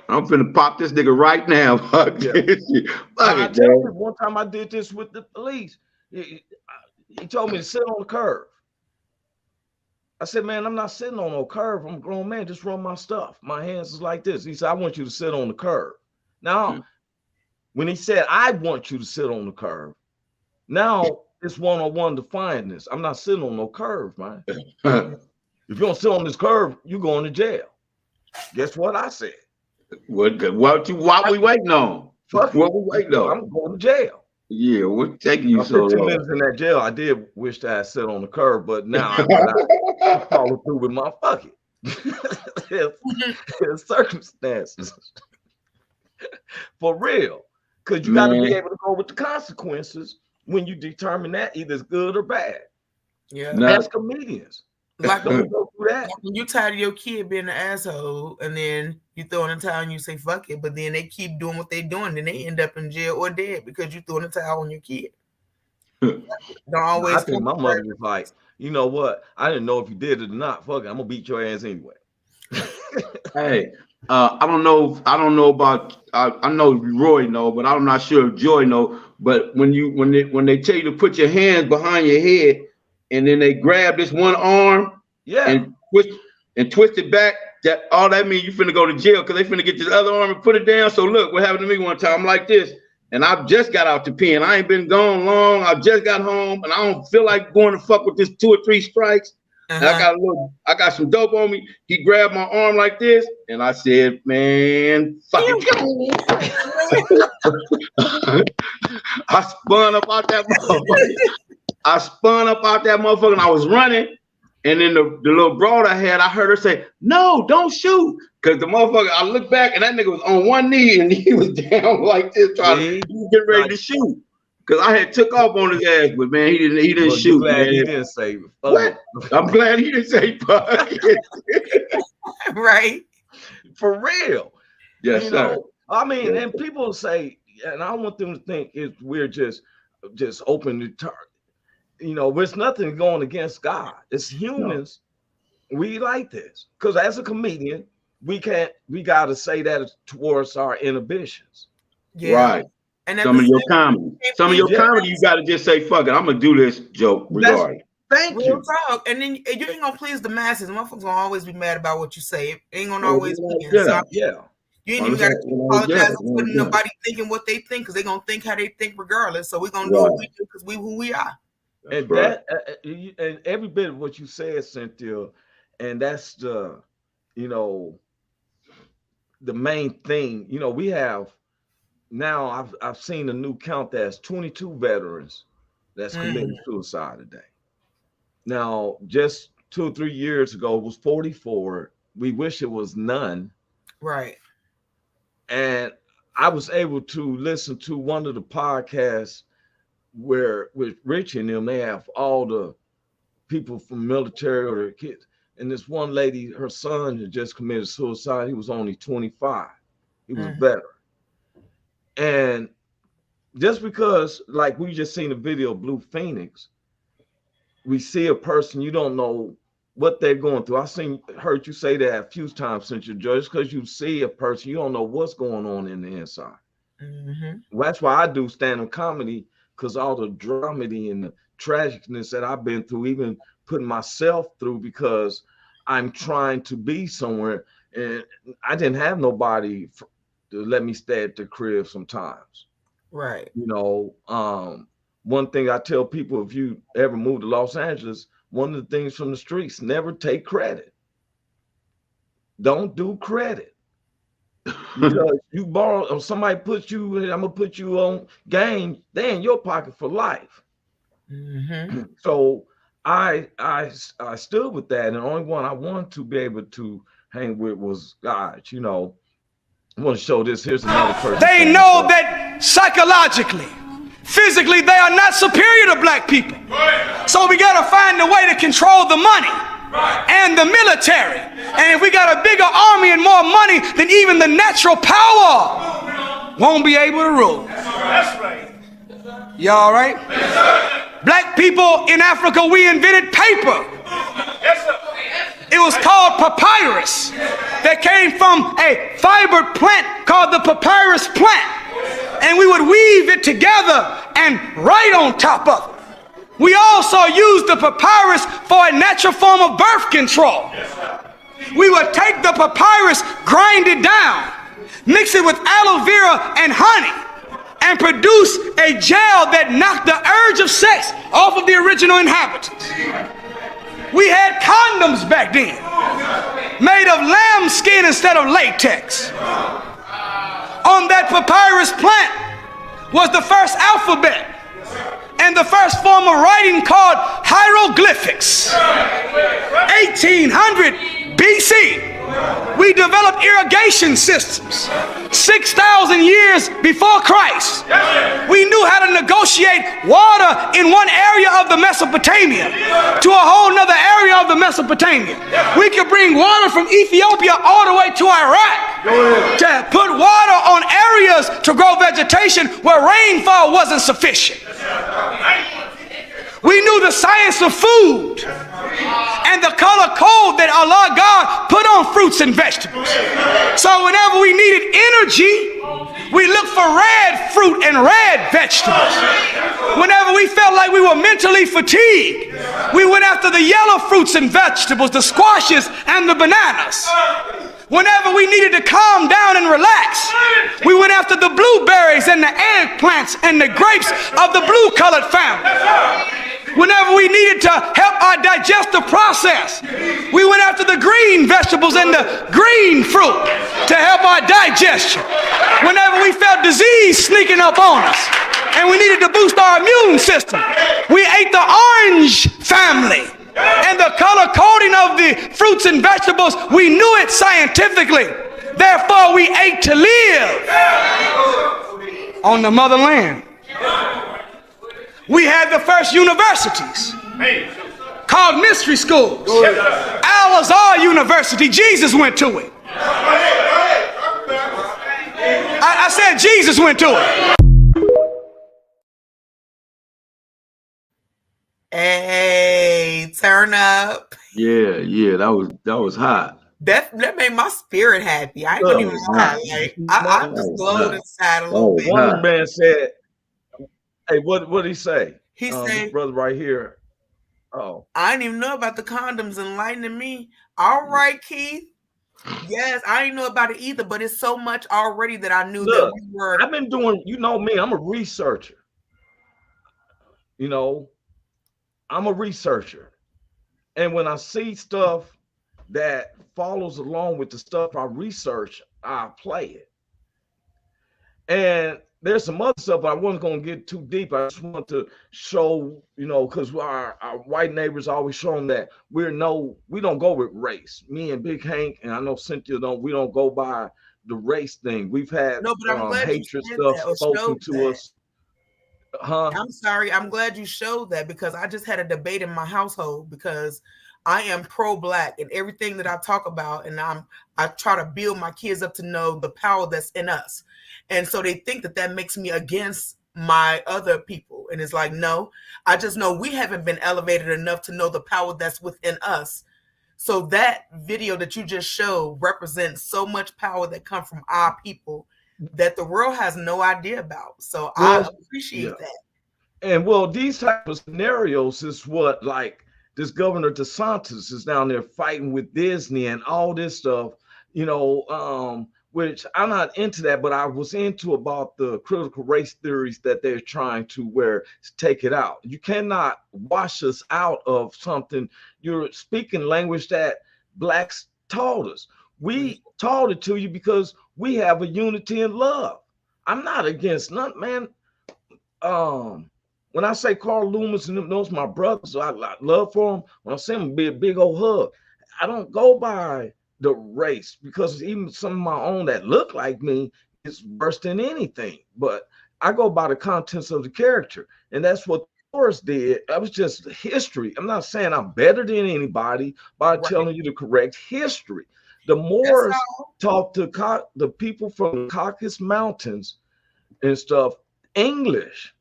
I'm finna pop this nigga right now. Fuck this shit. I tell you, one time I did this with the police. He told me to sit on the curb. I said, man, I'm not sitting on no curb. I'm a grown man. Just run my stuff. My hands is like this. He said, I want you to sit on the curb. Now, when he said, I want you to sit on the curb, now it's one-on-one defiantness. I'm not sitting on no curb, man. If you don't sit on this curb, you're going to jail. Guess what I said? What we waiting on? What we waiting on? I'm going to jail. Yeah, what's taking you so long? 15 minutes in that jail, I did wish that I sat on the curb, but now I follow through with my fuck it. Circumstances. For real. Because you got to be able to go with the consequences when you determine that either it's good or bad. Yeah. As comedians. Like when you tired of your kid being an asshole, and then you throw in the towel and you say fuck it, but then they keep doing what they're doing, then they end up in jail or dead because you threw in the towel on your kid. Don't always. I think my mother was like, you know what? I didn't know if you did it or not. Fuck it, I'm gonna beat your ass anyway. Hey, I don't know about. I know Roy know, but I'm not sure if Joy know. But when they tell you to put your hands behind your head, and then they grab this one arm and twist it back. That all that means you finna go to jail because they finna get this other arm and put it down. So look, what happened to me one time, I'm like this, and I just got out the pen. I ain't been gone long. I just got home, and I don't feel like going to fuck with this 2 or 3 strikes. And I got some dope on me. He grabbed my arm like this, and I said, man, fuck it. I spun up out that motherfucker. And I was running. And then the little broad I had, I heard her say, no, don't shoot. Because the motherfucker, I looked back and that nigga was on one knee and he was down like this, trying to get ready to shoot. Because I had took off on his ass, but man, he didn't shoot. Man. He didn't say what? I'm glad he didn't say fuck. Right. For real. Yes, sir. I mean, and people say, and I want them to think we're just open to target. There's nothing going against God. It's humans. No. We like this because as a comedian, we got to say that towards our inhibitions. Yeah. Right. And some of your comedy, you got to just say, fuck it, I'm going to do this joke regardless. Thank you. Talk. And then you ain't going to please the masses. Motherfuckers going to always be mad about what you say. It ain't going to always be. Yeah. You ain't even got to apologize for nobody thinking what they think because they're going to think how they think regardless. So we're going to do what we do because we who we are. And and every bit of what you said, Cynthia, and that's the main thing. We have now. I've seen a new count that's 22 veterans that's committed suicide today. Now, just 2 or 3 years ago, it was 44. We wish it was none. Right. And I was able to listen to one of the podcasts where with Rich and them, they have all the people from military or their kids. And this one lady, her son had just committed suicide. He was only 25. He was a veteran. And just because, like we just seen a video of Blue Phoenix, we see a person, you don't know what they're going through. Heard you say that a few times since you're judged, because you see a person, you don't know what's going on in the inside. Well, that's why I do stand-up comedy, because all the dramedy and the tragicness that I've been through, even putting myself through, because I'm trying to be somewhere, and I didn't have nobody to let me stay at the crib sometimes. Right. One thing I tell people, if you ever move to Los Angeles, one of the things from the streets, never take credit. Don't do credit. Because you borrow, or somebody puts you, I'm gonna put you on game, they're in your pocket for life. So I stood with that, and the only one I wanted to be able to hang with was God. I want to show this. Here's another person. They know that psychologically, physically, they are not superior to black people. So we got to find a way to control the money and the military. And if we got a bigger army and more money, then even the natural power won't be able to rule. That's right. Y'all all right? Yes, sir. Black people in Africa, we invented paper. Yes, sir. It was called papyrus. That came from a fibered plant called the papyrus plant. And we would weave it together and write on top of it. We also used the papyrus for a natural form of birth control. We would take the papyrus, grind it down, mix it with aloe vera and honey, and produce a gel that knocked the urge of sex off of the original inhabitants. We had condoms back then, made of lamb skin instead of latex. On that papyrus plant was the first alphabet and the first form of writing called hieroglyphics. 1800 BC, we developed irrigation systems. 6,000 years before Christ, we knew how to negotiate water in one area of the Mesopotamia to a whole nother area of the Mesopotamia. We could bring water from Ethiopia all the way to Iraq to put water on areas to grow vegetation where rainfall wasn't sufficient. We knew the science of food and the color code that Allah God put on fruits and vegetables. So whenever we needed energy, we looked for red fruit and red vegetables. Whenever we felt like we were mentally fatigued, we went after the yellow fruits and vegetables, the squashes and the bananas. Whenever we needed to calm down and relax, we went after the blueberries and the eggplants and the grapes of the blue-colored family. Whenever we needed to help our digestive process, we went after the green vegetables and the green fruit to help our digestion. Whenever we felt disease sneaking up on us and we needed to boost our immune system, we ate the orange family. And the color coding of the fruits and vegetables, we knew it scientifically. Therefore, we ate to live on the motherland. We had the first universities called mystery schools. Al-Azhar University, Jesus went to it. I said Jesus went to it. Hey, turn up. Yeah, that was hot. That made my spirit happy. I ain't gonna even lie. Like, I just glowed inside a little bit. One man said, "Hey, what did he say?" He said, "Brother, right here." Oh, I didn't even know about the condoms enlightening me. All right, Keith. Yes, I didn't know about it either, but it's so much already that I knew that we were. I've been doing. You know me. I'm a researcher. You know. I'm a researcher, and when I see stuff that follows along with the stuff I research, I play it. And there's some other stuff I wasn't going to get too deep. I just want to show, because our white neighbors always show them that we don't go with race. Me and Big Hank, and I know Cynthia we don't go by the race thing. We've had hatred stuff spoken to us. I'm sorry. I'm glad you showed that, because I just had a debate in my household, because I am pro-Black and everything that I talk about, and I try to build my kids up to know the power that's in us. And so they think that makes me against my other people. And it's like, no, I just know we haven't been elevated enough to know the power that's within us. So that video that you just showed represents so much power that comes from our people that the world has no idea about. So I appreciate that. And these type of scenarios is what, like, this Governor DeSantis is down there fighting with Disney and all this stuff, which I'm not into that, but I was into about the critical race theories that they're trying to take it out. You cannot wash us out of something. You're speaking language that Blacks taught us. We taught it to you because we have a unity and love. I'm not against nothing, man. When I say Carl Loomis and those my brothers, I love for them. When I say them, be a big old hug. I don't go by the race, because even some of my own that look like me is worse than anything. But I go by the contents of the character, and that's what Morris did. That was just history. I'm not saying I'm better than anybody by telling you the correct history. The Moors taught the people from the Caucasus Mountains and stuff English.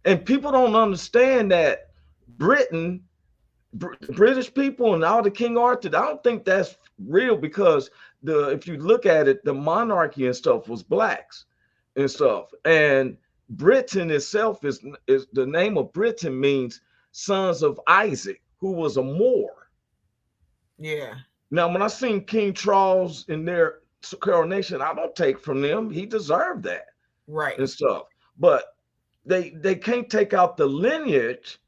And people don't understand that British people and all the King Arthur, I don't think that's real, because if you look at it, the monarchy and stuff was Blacks and stuff. And Britain itself is the name of Britain means sons of Isaac, who was a Moor. Yeah. Now, when I seen King Charles in their coronation, I don't take from them. He deserved that. Right. And stuff. But they can't take out the lineage.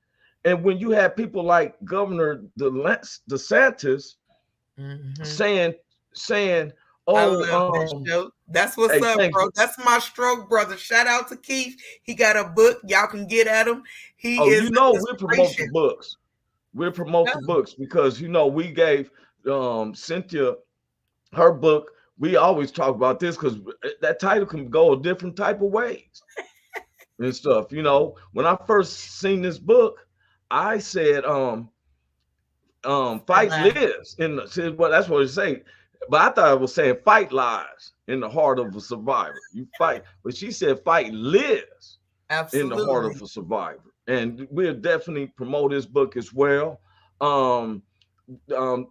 And when you have people like Governor DeSantis saying, "Oh, that's what's up, bro. That's my stroke, brother. Shout out to Keith. He got a book. Y'all can get at him. We promote the books. We promote the books because we gave Cynthia her book. We always talk about this because that title can go a different type of ways and stuff. When I first seen this book, I said, fight lives that's what it say. But I thought it was saying fight lives in the heart of a survivor. You fight, but she said fight lives in the heart of a survivor. And we'll definitely promote this book as well. I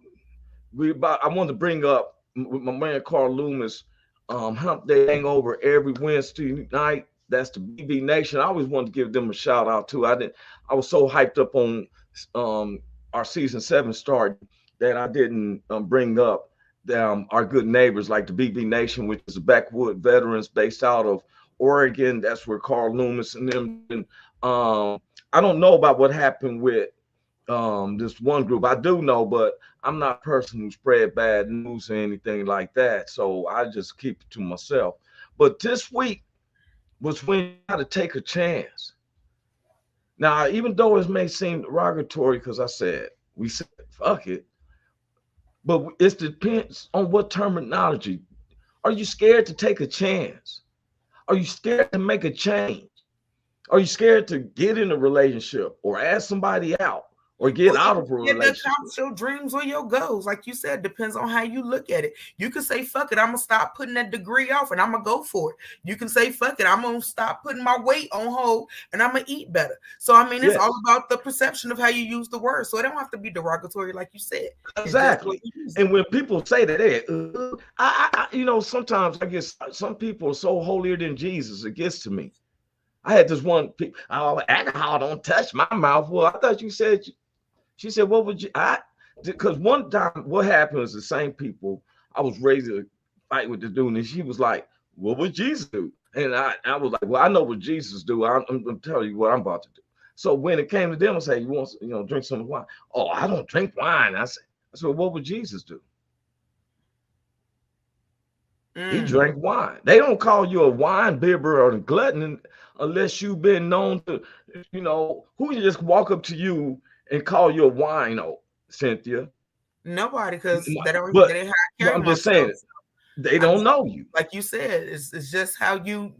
want to bring up my man Carl Loomis, Hump Day Hangover every Wednesday night. That's the BB Nation. I always wanted to give them a shout out too. I was so hyped up on our season 7 start that I didn't bring up our good neighbors like the BB Nation, which is a backwood veterans based out of Oregon. That's where Carl Loomis and them. And, I don't know about what happened with this one group. I do know, but I'm not a person who spread bad news or anything like that. So I just keep it to myself. But this week was when you got to take a chance. Now, even though it may seem derogatory, because we said fuck it, but it depends on what terminology. Are you scared to take a chance? Are you scared to make a change? Are you scared to get in a relationship or ask somebody out or get out of a relationship? Accomplish your dreams or your goals. Like you said, depends on how you look at it. You can say, fuck it, I'm going to stop putting that degree off and I'm going to go for it. You can say, fuck it, I'm going to stop putting my weight on hold and I'm going to eat better. So, I mean, it's all about the perception of how you use the word. So it don't have to be derogatory like you said. Exactly. And when people say that, sometimes I guess some people are so holier than Jesus, it gets to me. I had this one, alcohol don't touch my mouth. Well, I thought she said, what would you, because one time what happened is the same people, I was ready to fight with the dude and she was like, what would Jesus do? And I was like, well, I know what Jesus do. I'm telling you what I'm about to do. So when it came to them, I said, you want, drink some wine? Oh, I don't drink wine. I said, what would Jesus do? He drank wine. They don't call you a wine bibber or a glutton unless you've been known to, who you just walk up to you and call you a wino, Cynthia? Nobody, because they don't have I'm just saying, they don't know you. Like you said, it's just how you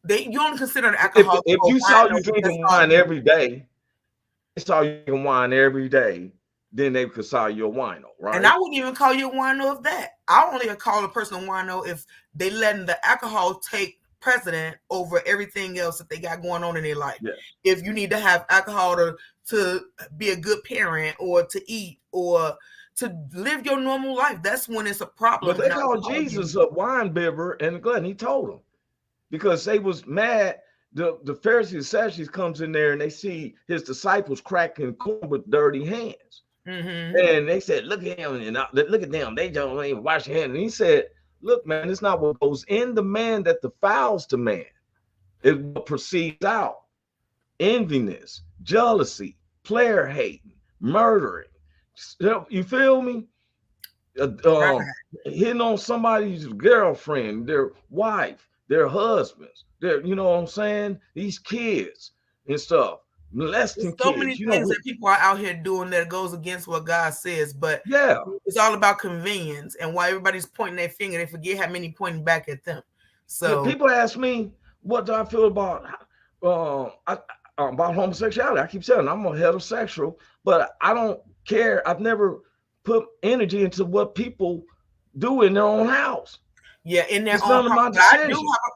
don't consider an alcohol. If you saw you drinking wine every day, then they could call you a wino, right? And I wouldn't even call you a wino of that. I only call a person a wino if they letting the alcohol take precedent over everything else that they got going on in their life. Yeah. If you need to have alcohol to be a good parent or to eat or to live your normal life, that's when it's a problem. But they called Jesus a wine bibber and a glutton. He told them because they was mad. The Pharisees and Sadducees comes in there and they see his disciples cracking corn with dirty hands. Mm-hmm. And they said, look at him and look at them. They don't even wash their hands. And he said, look, man, it's not what goes in the man that defiles the man. It what proceeds out. Enviness, jealousy, player hating, murdering. You feel me? Hitting on somebody's girlfriend, their wife, their husbands, you know what I'm saying? These kids and stuff. Molesting so kids. Many things that people are out here doing that goes against what God says, but it's all about convenience. And while everybody's pointing their finger, they forget how many pointing back at them. So people ask me, what do I feel about homosexuality? I keep saying I'm a heterosexual, but I don't care. I've never put energy into what people do in their own house. Yeah, in their own house.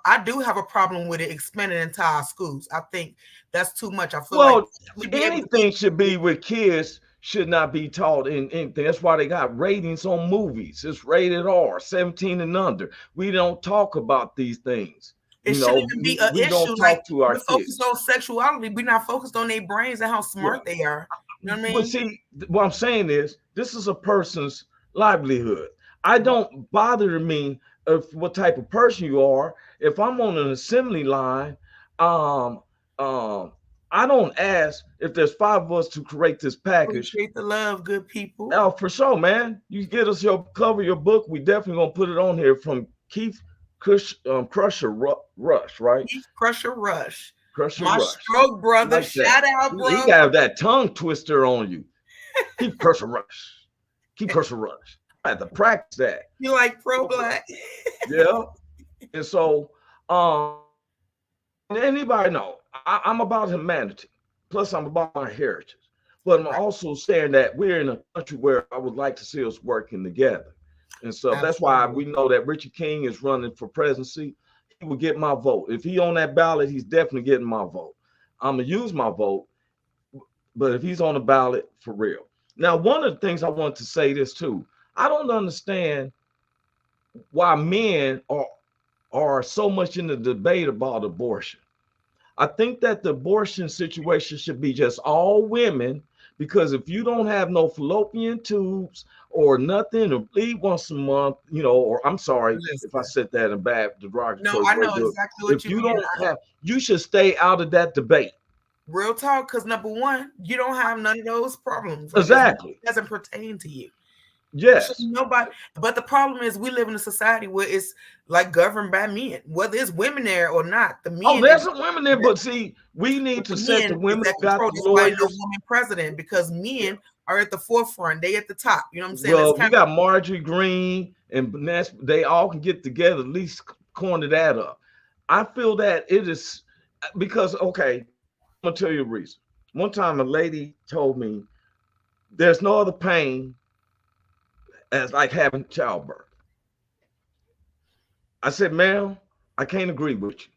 I do have a problem with it expanding into our schools. I think that's too much. I feel like anything should be with kids should not be taught in anything. That's why they got ratings on movies. It's rated R, 17 and under. We don't talk about these things. It shouldn't even be an issue. Don't talk to our kids. We're focused on sexuality. We're not focused on their brains and how smart they are. You know what I mean? But see, what I'm saying is, this is a person's livelihood. I don't bother me of what type of person you are. If I'm on an assembly line, I don't ask if there's 5 of us to create this package. Appreciate the love, good people. Oh, for sure, man. You get us cover your book. We definitely gonna put it on here from Keith Crusher Rush, right? Keith Crusher Rush. My stroke brother. Like shout out, bro. He have that tongue twister on you. Keith Crusher Rush. Keith Crusher Rush. I had to practice that. You like pro black? Yeah. And so anybody know I'm about humanity. Plus I'm about my heritage. But I'm also saying that we're in a country where I would like to see us working together. And so that's why we know that Richard King is running for presidency. He will get my vote. If he on that ballot, he's definitely getting my vote. I'm gonna use my vote, but if he's on the ballot, for real. Now, one of the things I want to say this too, I don't understand why men are so much in the debate about abortion. I think that the abortion situation should be just all women, because if you don't have no fallopian tubes or nothing, or bleed once a month, or I'm sorry if I said that in bad derogatory No, I way, know exactly what if you you mean. don't have, you should stay out of that debate. Real talk, because number one, you don't have none of those problems. Exactly. It doesn't pertain to you. Yes. Nobody. But the problem is, we live in a society where it's like governed by men, whether it's women there or not. The men. Oh, there's some women there, but see, we need to set the women that got control. the That's why no lawyers. woman president, because men are at the forefront. They at the top. You know what I'm saying? Well, we got Marjorie Green and they all can get together, at least corner that up. I feel that it is because, okay, I'm gonna tell you a reason. One time a lady told me there's no other pain as like having childbirth. I said, ma'am, I can't agree with you.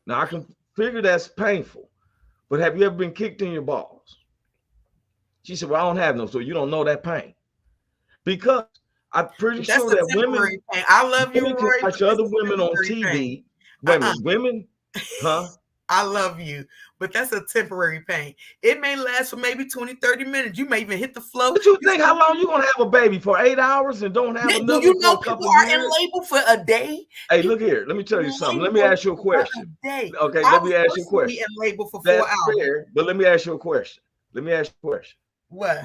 Now I can figure that's painful, but have you ever been kicked in your balls? She said, well, I don't have no, so you don't know that pain. Because I'm pretty sure that women, pain. I love you, women can Roy, watch other women on TV. Wait a minute, women, huh? I love you, but that's a temporary pain. It may last for maybe 20, 30 minutes. You may even hit the floor. But you think how long you gonna have a baby for 8 hours and don't have another? Do you know for a couple people are years? in labor for a day? Hey, look here. Let me tell you something. Let me ask you a question. Okay, let me ask you a question. In labor for 4 That's hours. fair, but let me ask you a question. What?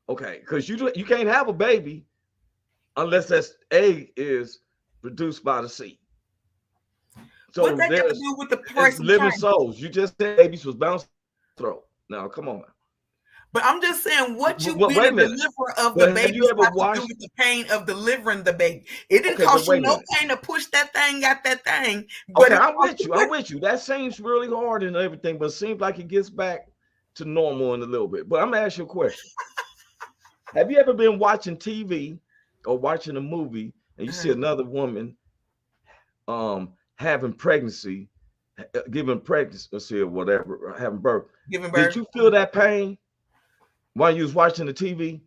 Okay, because you can't have a baby unless that egg is produced by the seed. So what that got to do with the price of living time? souls. You just said babies was bouncing throat. Now, come on. But I'm just saying, what you Well, being a deliverer of the baby has to do with the pain of delivering the baby. It didn't cost you no pain to push that thing, got that thing. But okay, I'm with you. That seems really hard and everything, but it seems like it gets back to normal in a little bit. But I'm gonna ask you a question. Have you ever been watching TV or watching a movie and you see another woman having pregnancy, giving pregnancy or whatever, having birth? Did you feel that pain while you was watching the TV?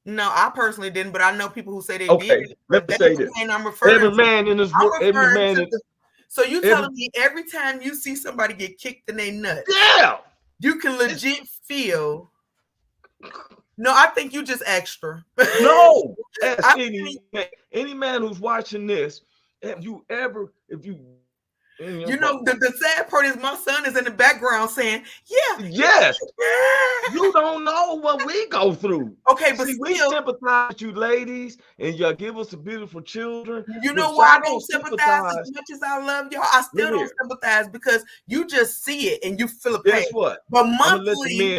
No, I personally didn't, but I know people who say they did. Let me say this. I'm referring every man in this world, every man. So you telling me every time you see somebody get kicked in their nuts, yeah, you can legit feel. No, I think you just extra. No, ask any man who's watching this. Have you ever, you know, the sad part is my son is in the background saying, yeah. Yes. You don't know what we go through. Okay, but see, we sympathize with you ladies and y'all give us beautiful children. You know why I don't sympathize as much as I love y'all? I still don't sympathize because you just see it and you feel a pain. Guess what? But monthly,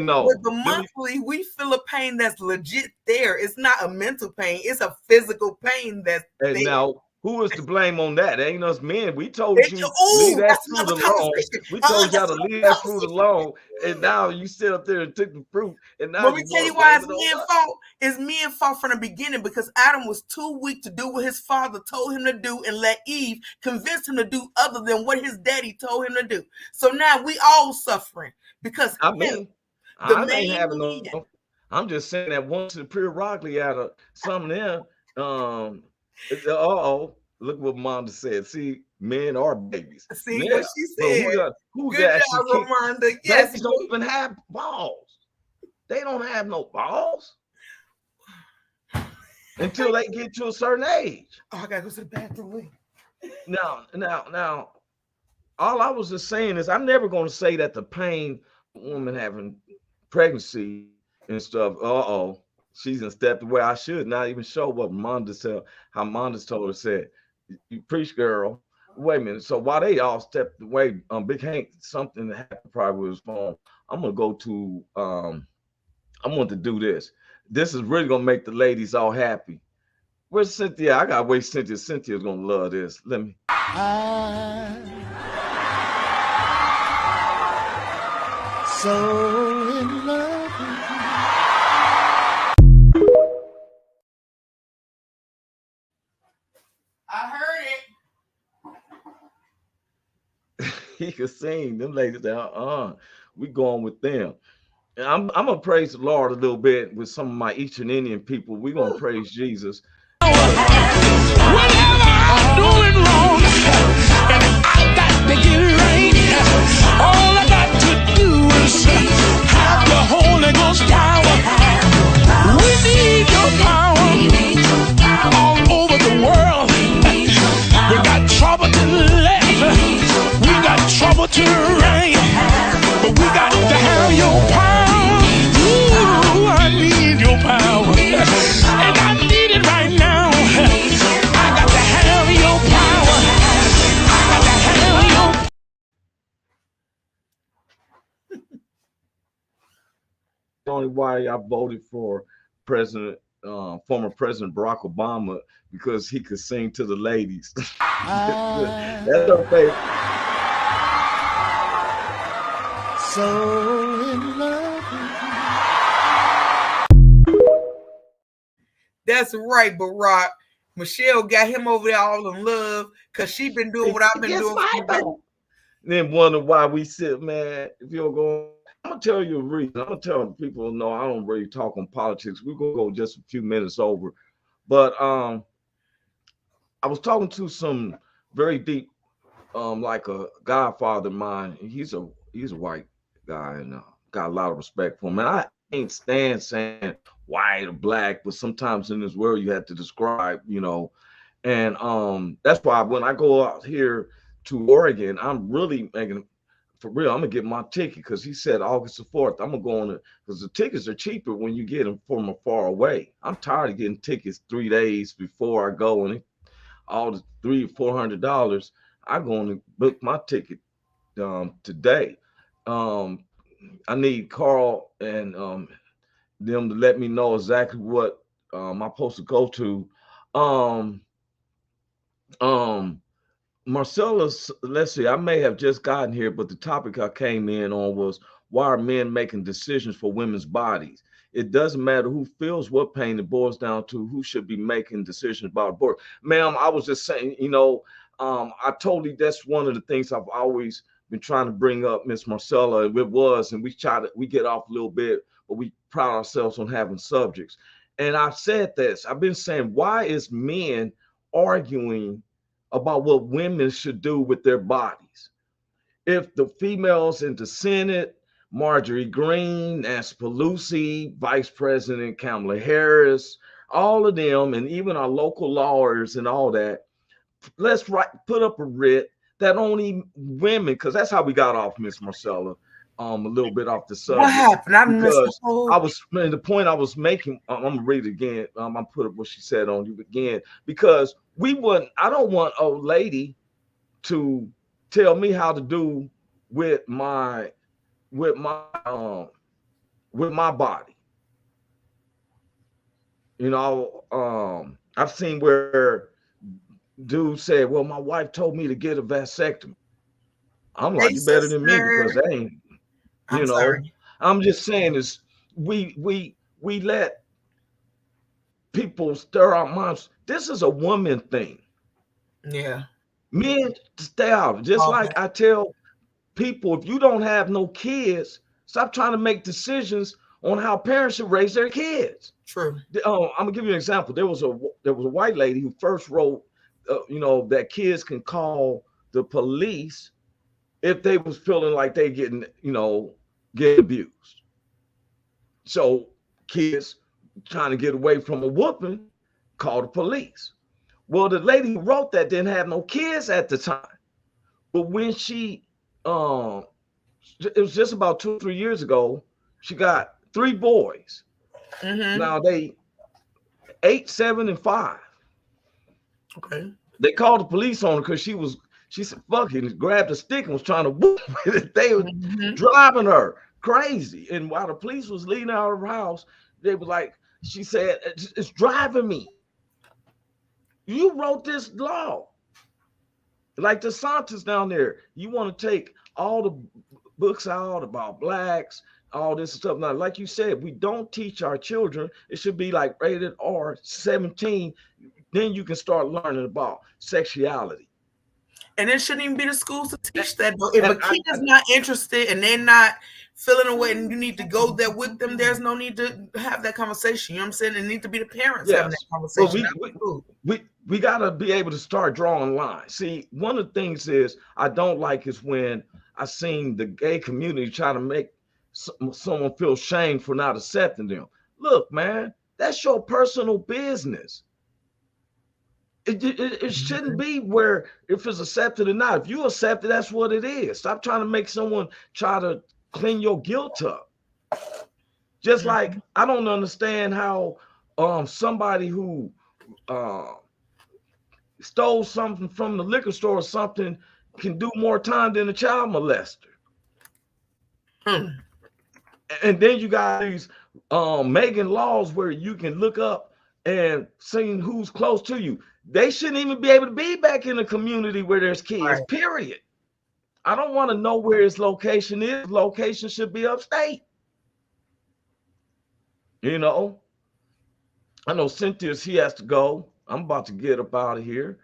we feel a pain that's legit there. It's not a mental pain. It's a physical pain that's there. Now, who is to blame on that? It ain't us men. We told you leave that fruit alone. We told y'all to leave that fruit alone, and now you sit up there and took the fruit. And now let me tell you why it's men's fault. It's men's fault from the beginning because Adam was too weak to do what his father told him to do, and let Eve convince him to do other than what his daddy told him to do. So now we all suffering because I ain't having no. I'm just saying that once the periodically out of something there. Look what Mom said. See, men are babies. See what she said. Who's good job, Romanda. Yes, babies don't even have balls. They don't have no balls until they get to a certain age. Oh, I gotta go to the bathroom. Now, all I was just saying is I'm never going to say that the pain woman having pregnancy and stuff. She's in step the way I should not even show what Monda's told her said. You preach, girl. Wait a minute. So while they all stepped away, Big Hank, something that happened probably with his phone. I'm gonna go to I want to do this. This is really gonna make the ladies all happy. Where's Cynthia? I gotta wait Cynthia. Cynthia's gonna love this. Let me. So in love. I heard it. He could sing. Them ladies, we going with them. I'm gonna praise the Lord a little bit with some of my Eastern Indian people. We're gonna praise Jesus. Whatever I'm doing wrong, and I got to get it right. All I got to do is have the Holy Ghost power. We need your power all over the world. We got trouble to the left, we got trouble to the right, but we got to have your power. Ooh, I need your power, and I need it right now. I got to have your power. I got to have your. Only why I voted for former President Barack Obama, because he could sing to the ladies. That's her favorite. So in love. That's right, Barack. Michelle got him over there all in love because she been doing what I've been doing. Then wonder why we sit, man. If you're going, I'm gonna tell you a reason. I'm gonna tell people, no, I don't really talk on politics. We're gonna go just a few minutes over. But I was talking to some very deep, like a godfather of mine. He's a white guy, and got a lot of respect for him. And I ain't stand saying white or black, but sometimes in this world you have to describe, And that's why when I go out here to Oregon, I'm really making, for real, I'm gonna get my ticket, because he said August the 4th. I'm gonna go on it because the tickets are cheaper when you get them from far away. I'm tired of getting tickets 3 days before I go, and all the $300-400. I go on and book my ticket today. I need Carl and them to let me know exactly what I'm supposed to go to. Marcella, let's see, I may have just gotten here, but the topic I came in on was, why are men making decisions for women's bodies? It doesn't matter who feels what pain, it boils down to who should be making decisions about abortion. Ma'am, I was just saying, I totally, that's one of the things I've always been trying to bring up, Miss Marcella. It was, and we get off a little bit, but we pride ourselves on having subjects. And I've said this, I've been saying, why is men arguing about what women should do with their bodies? If the females in the Senate, Marjorie Greene, Nancy Pelosi, Vice President Kamala Harris, all of them, and even our local lawyers and all that, let's put up a writ that only women, because that's how we got off, Miss Marcella, a little bit off the subject. What happened? I missed the point I was making. I'm gonna read it again. I'm put up what she said on you again, because I don't want a lady to tell me how to do with my body. I've seen where dudes say, well, my wife told me to get a vasectomy. I'm like, you better than me, because that ain't, sorry. I'm just saying is we let people stir our minds. This is a woman thing. Yeah. Men stay out. Just like I tell people, if you don't have no kids, stop trying to make decisions on how parents should raise their kids. True. I'm gonna give you an example. There was a white lady who first wrote, that kids can call the police if they was feeling like they getting abused. So kids trying to get away from a whooping, call the police. Well, the lady who wrote that didn't have no kids at the time. But when she, it was just about 2 or 3 years ago, she got 3 boys. Mm-hmm. Now they 8, 7, and 5. Okay. They called the police on her because she said, fuck it, and grabbed a stick and was trying to whoop with it. They were driving her crazy. And while the police was leaving out of her house, they were like, she said, it's driving me. You wrote this law. Like the scientists down there, you want to take all the books out about blacks, all this stuff. Now, like you said, we don't teach our children. It should be like rated R 17. Then you can start learning about sexuality. And it shouldn't even be the schools to teach that. But if a kid is not interested and they're not feeling away and you need to go there with them, there's no need to have that conversation. You know what I'm saying? It needs to be the parents having that conversation. We got to be able to start drawing lines. See, one of the things is I don't like is when I seen the gay community try to make someone feel shame for not accepting them. Look, man, that's your personal business. It shouldn't be where if it's accepted or not. If you accept it, that's what it is. Stop trying to make someone try to clean your guilt up. Just like I don't understand how somebody who stole something from the liquor store or something can do more time than a child molester. And then you got these making laws where you can look up and see who's close to you. They shouldn't even be able to be back in a community where there's kids, period. I don't want to know where his location is. Location should be upstate. You know, I know Cynthia, she has to go. I'm about to get up out of here.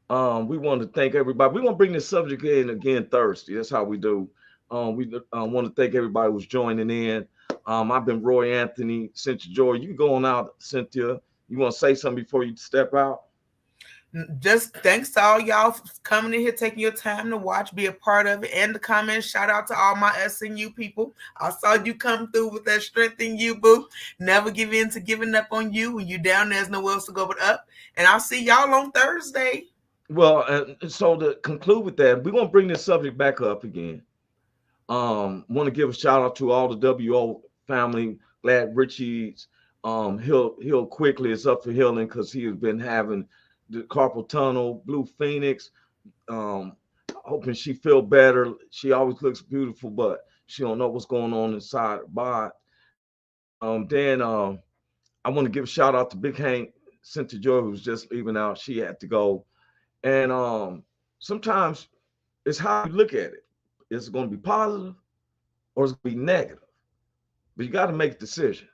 We want to thank everybody. We want to bring this subject in again Thursday. That's how we do. We want to thank everybody who's joining in. I've been Roy Anthony, Cynthia Joy. You going out, Cynthia. You want to say something before you step out? Just thanks to all y'all for coming in here, taking your time to watch, be a part of it, and the comments. Shout out to all my SNU people. I saw you come through with that strength in you, boo. Never give in to giving up on you. When you down, there's nowhere else to go but up. And I'll see y'all on Thursday. Well, and so to conclude with that, we're going to bring this subject back up again. Want to give a shout out to all the WO family. Glad Richie's heal quickly. It's up for healing because he has been having the carpal tunnel, Blue Phoenix. Hoping she feel better. She always looks beautiful, but she don't know what's going on inside her body. Then I want to give a shout out to Big Hank, Cynthia Joy, who's just leaving out. She had to go. And sometimes it's how you look at it. Is it going to be positive or is it going to be negative? But you got to make a decision.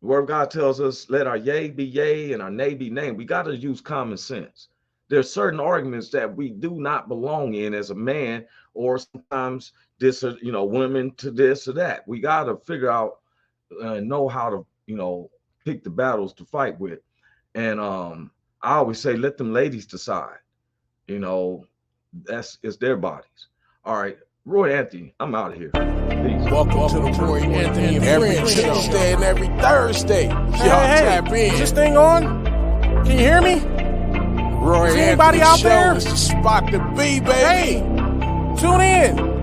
The word of God tells us, let our yea be yea and our nay be nay. We got to use common sense. There's certain arguments that we do not belong in as a man, or sometimes this, women to this or that. We got to figure out and know how to, pick the battles to fight with. And I always say, let them ladies decide. It's their bodies. All right, Roy Anthony, I'm out of here. Peace. Welcome to the Roy Anthony every Tuesday and every Thursday. Y'all tap in. Is this thing on? Can you hear me? Roy Is anybody out there? Is the spot to be, baby. Hey, tune in.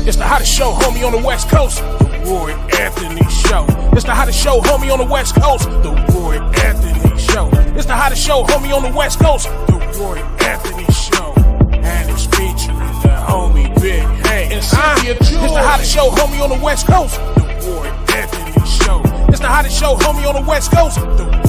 It's the hottest show, homie, on the West Coast. The Roy Anthony Show. It's the hottest show, homie, on the West Coast. The Roy Anthony Show. It's the hottest show, homie, on the West Coast. The Roy Anthony Show. And it's featuring the homie Big Hank and Cynthia Joy. It's the hottest show, homie, on the West Coast. The Roy Anthony Show. It's the hottest show, homie, on the West Coast. The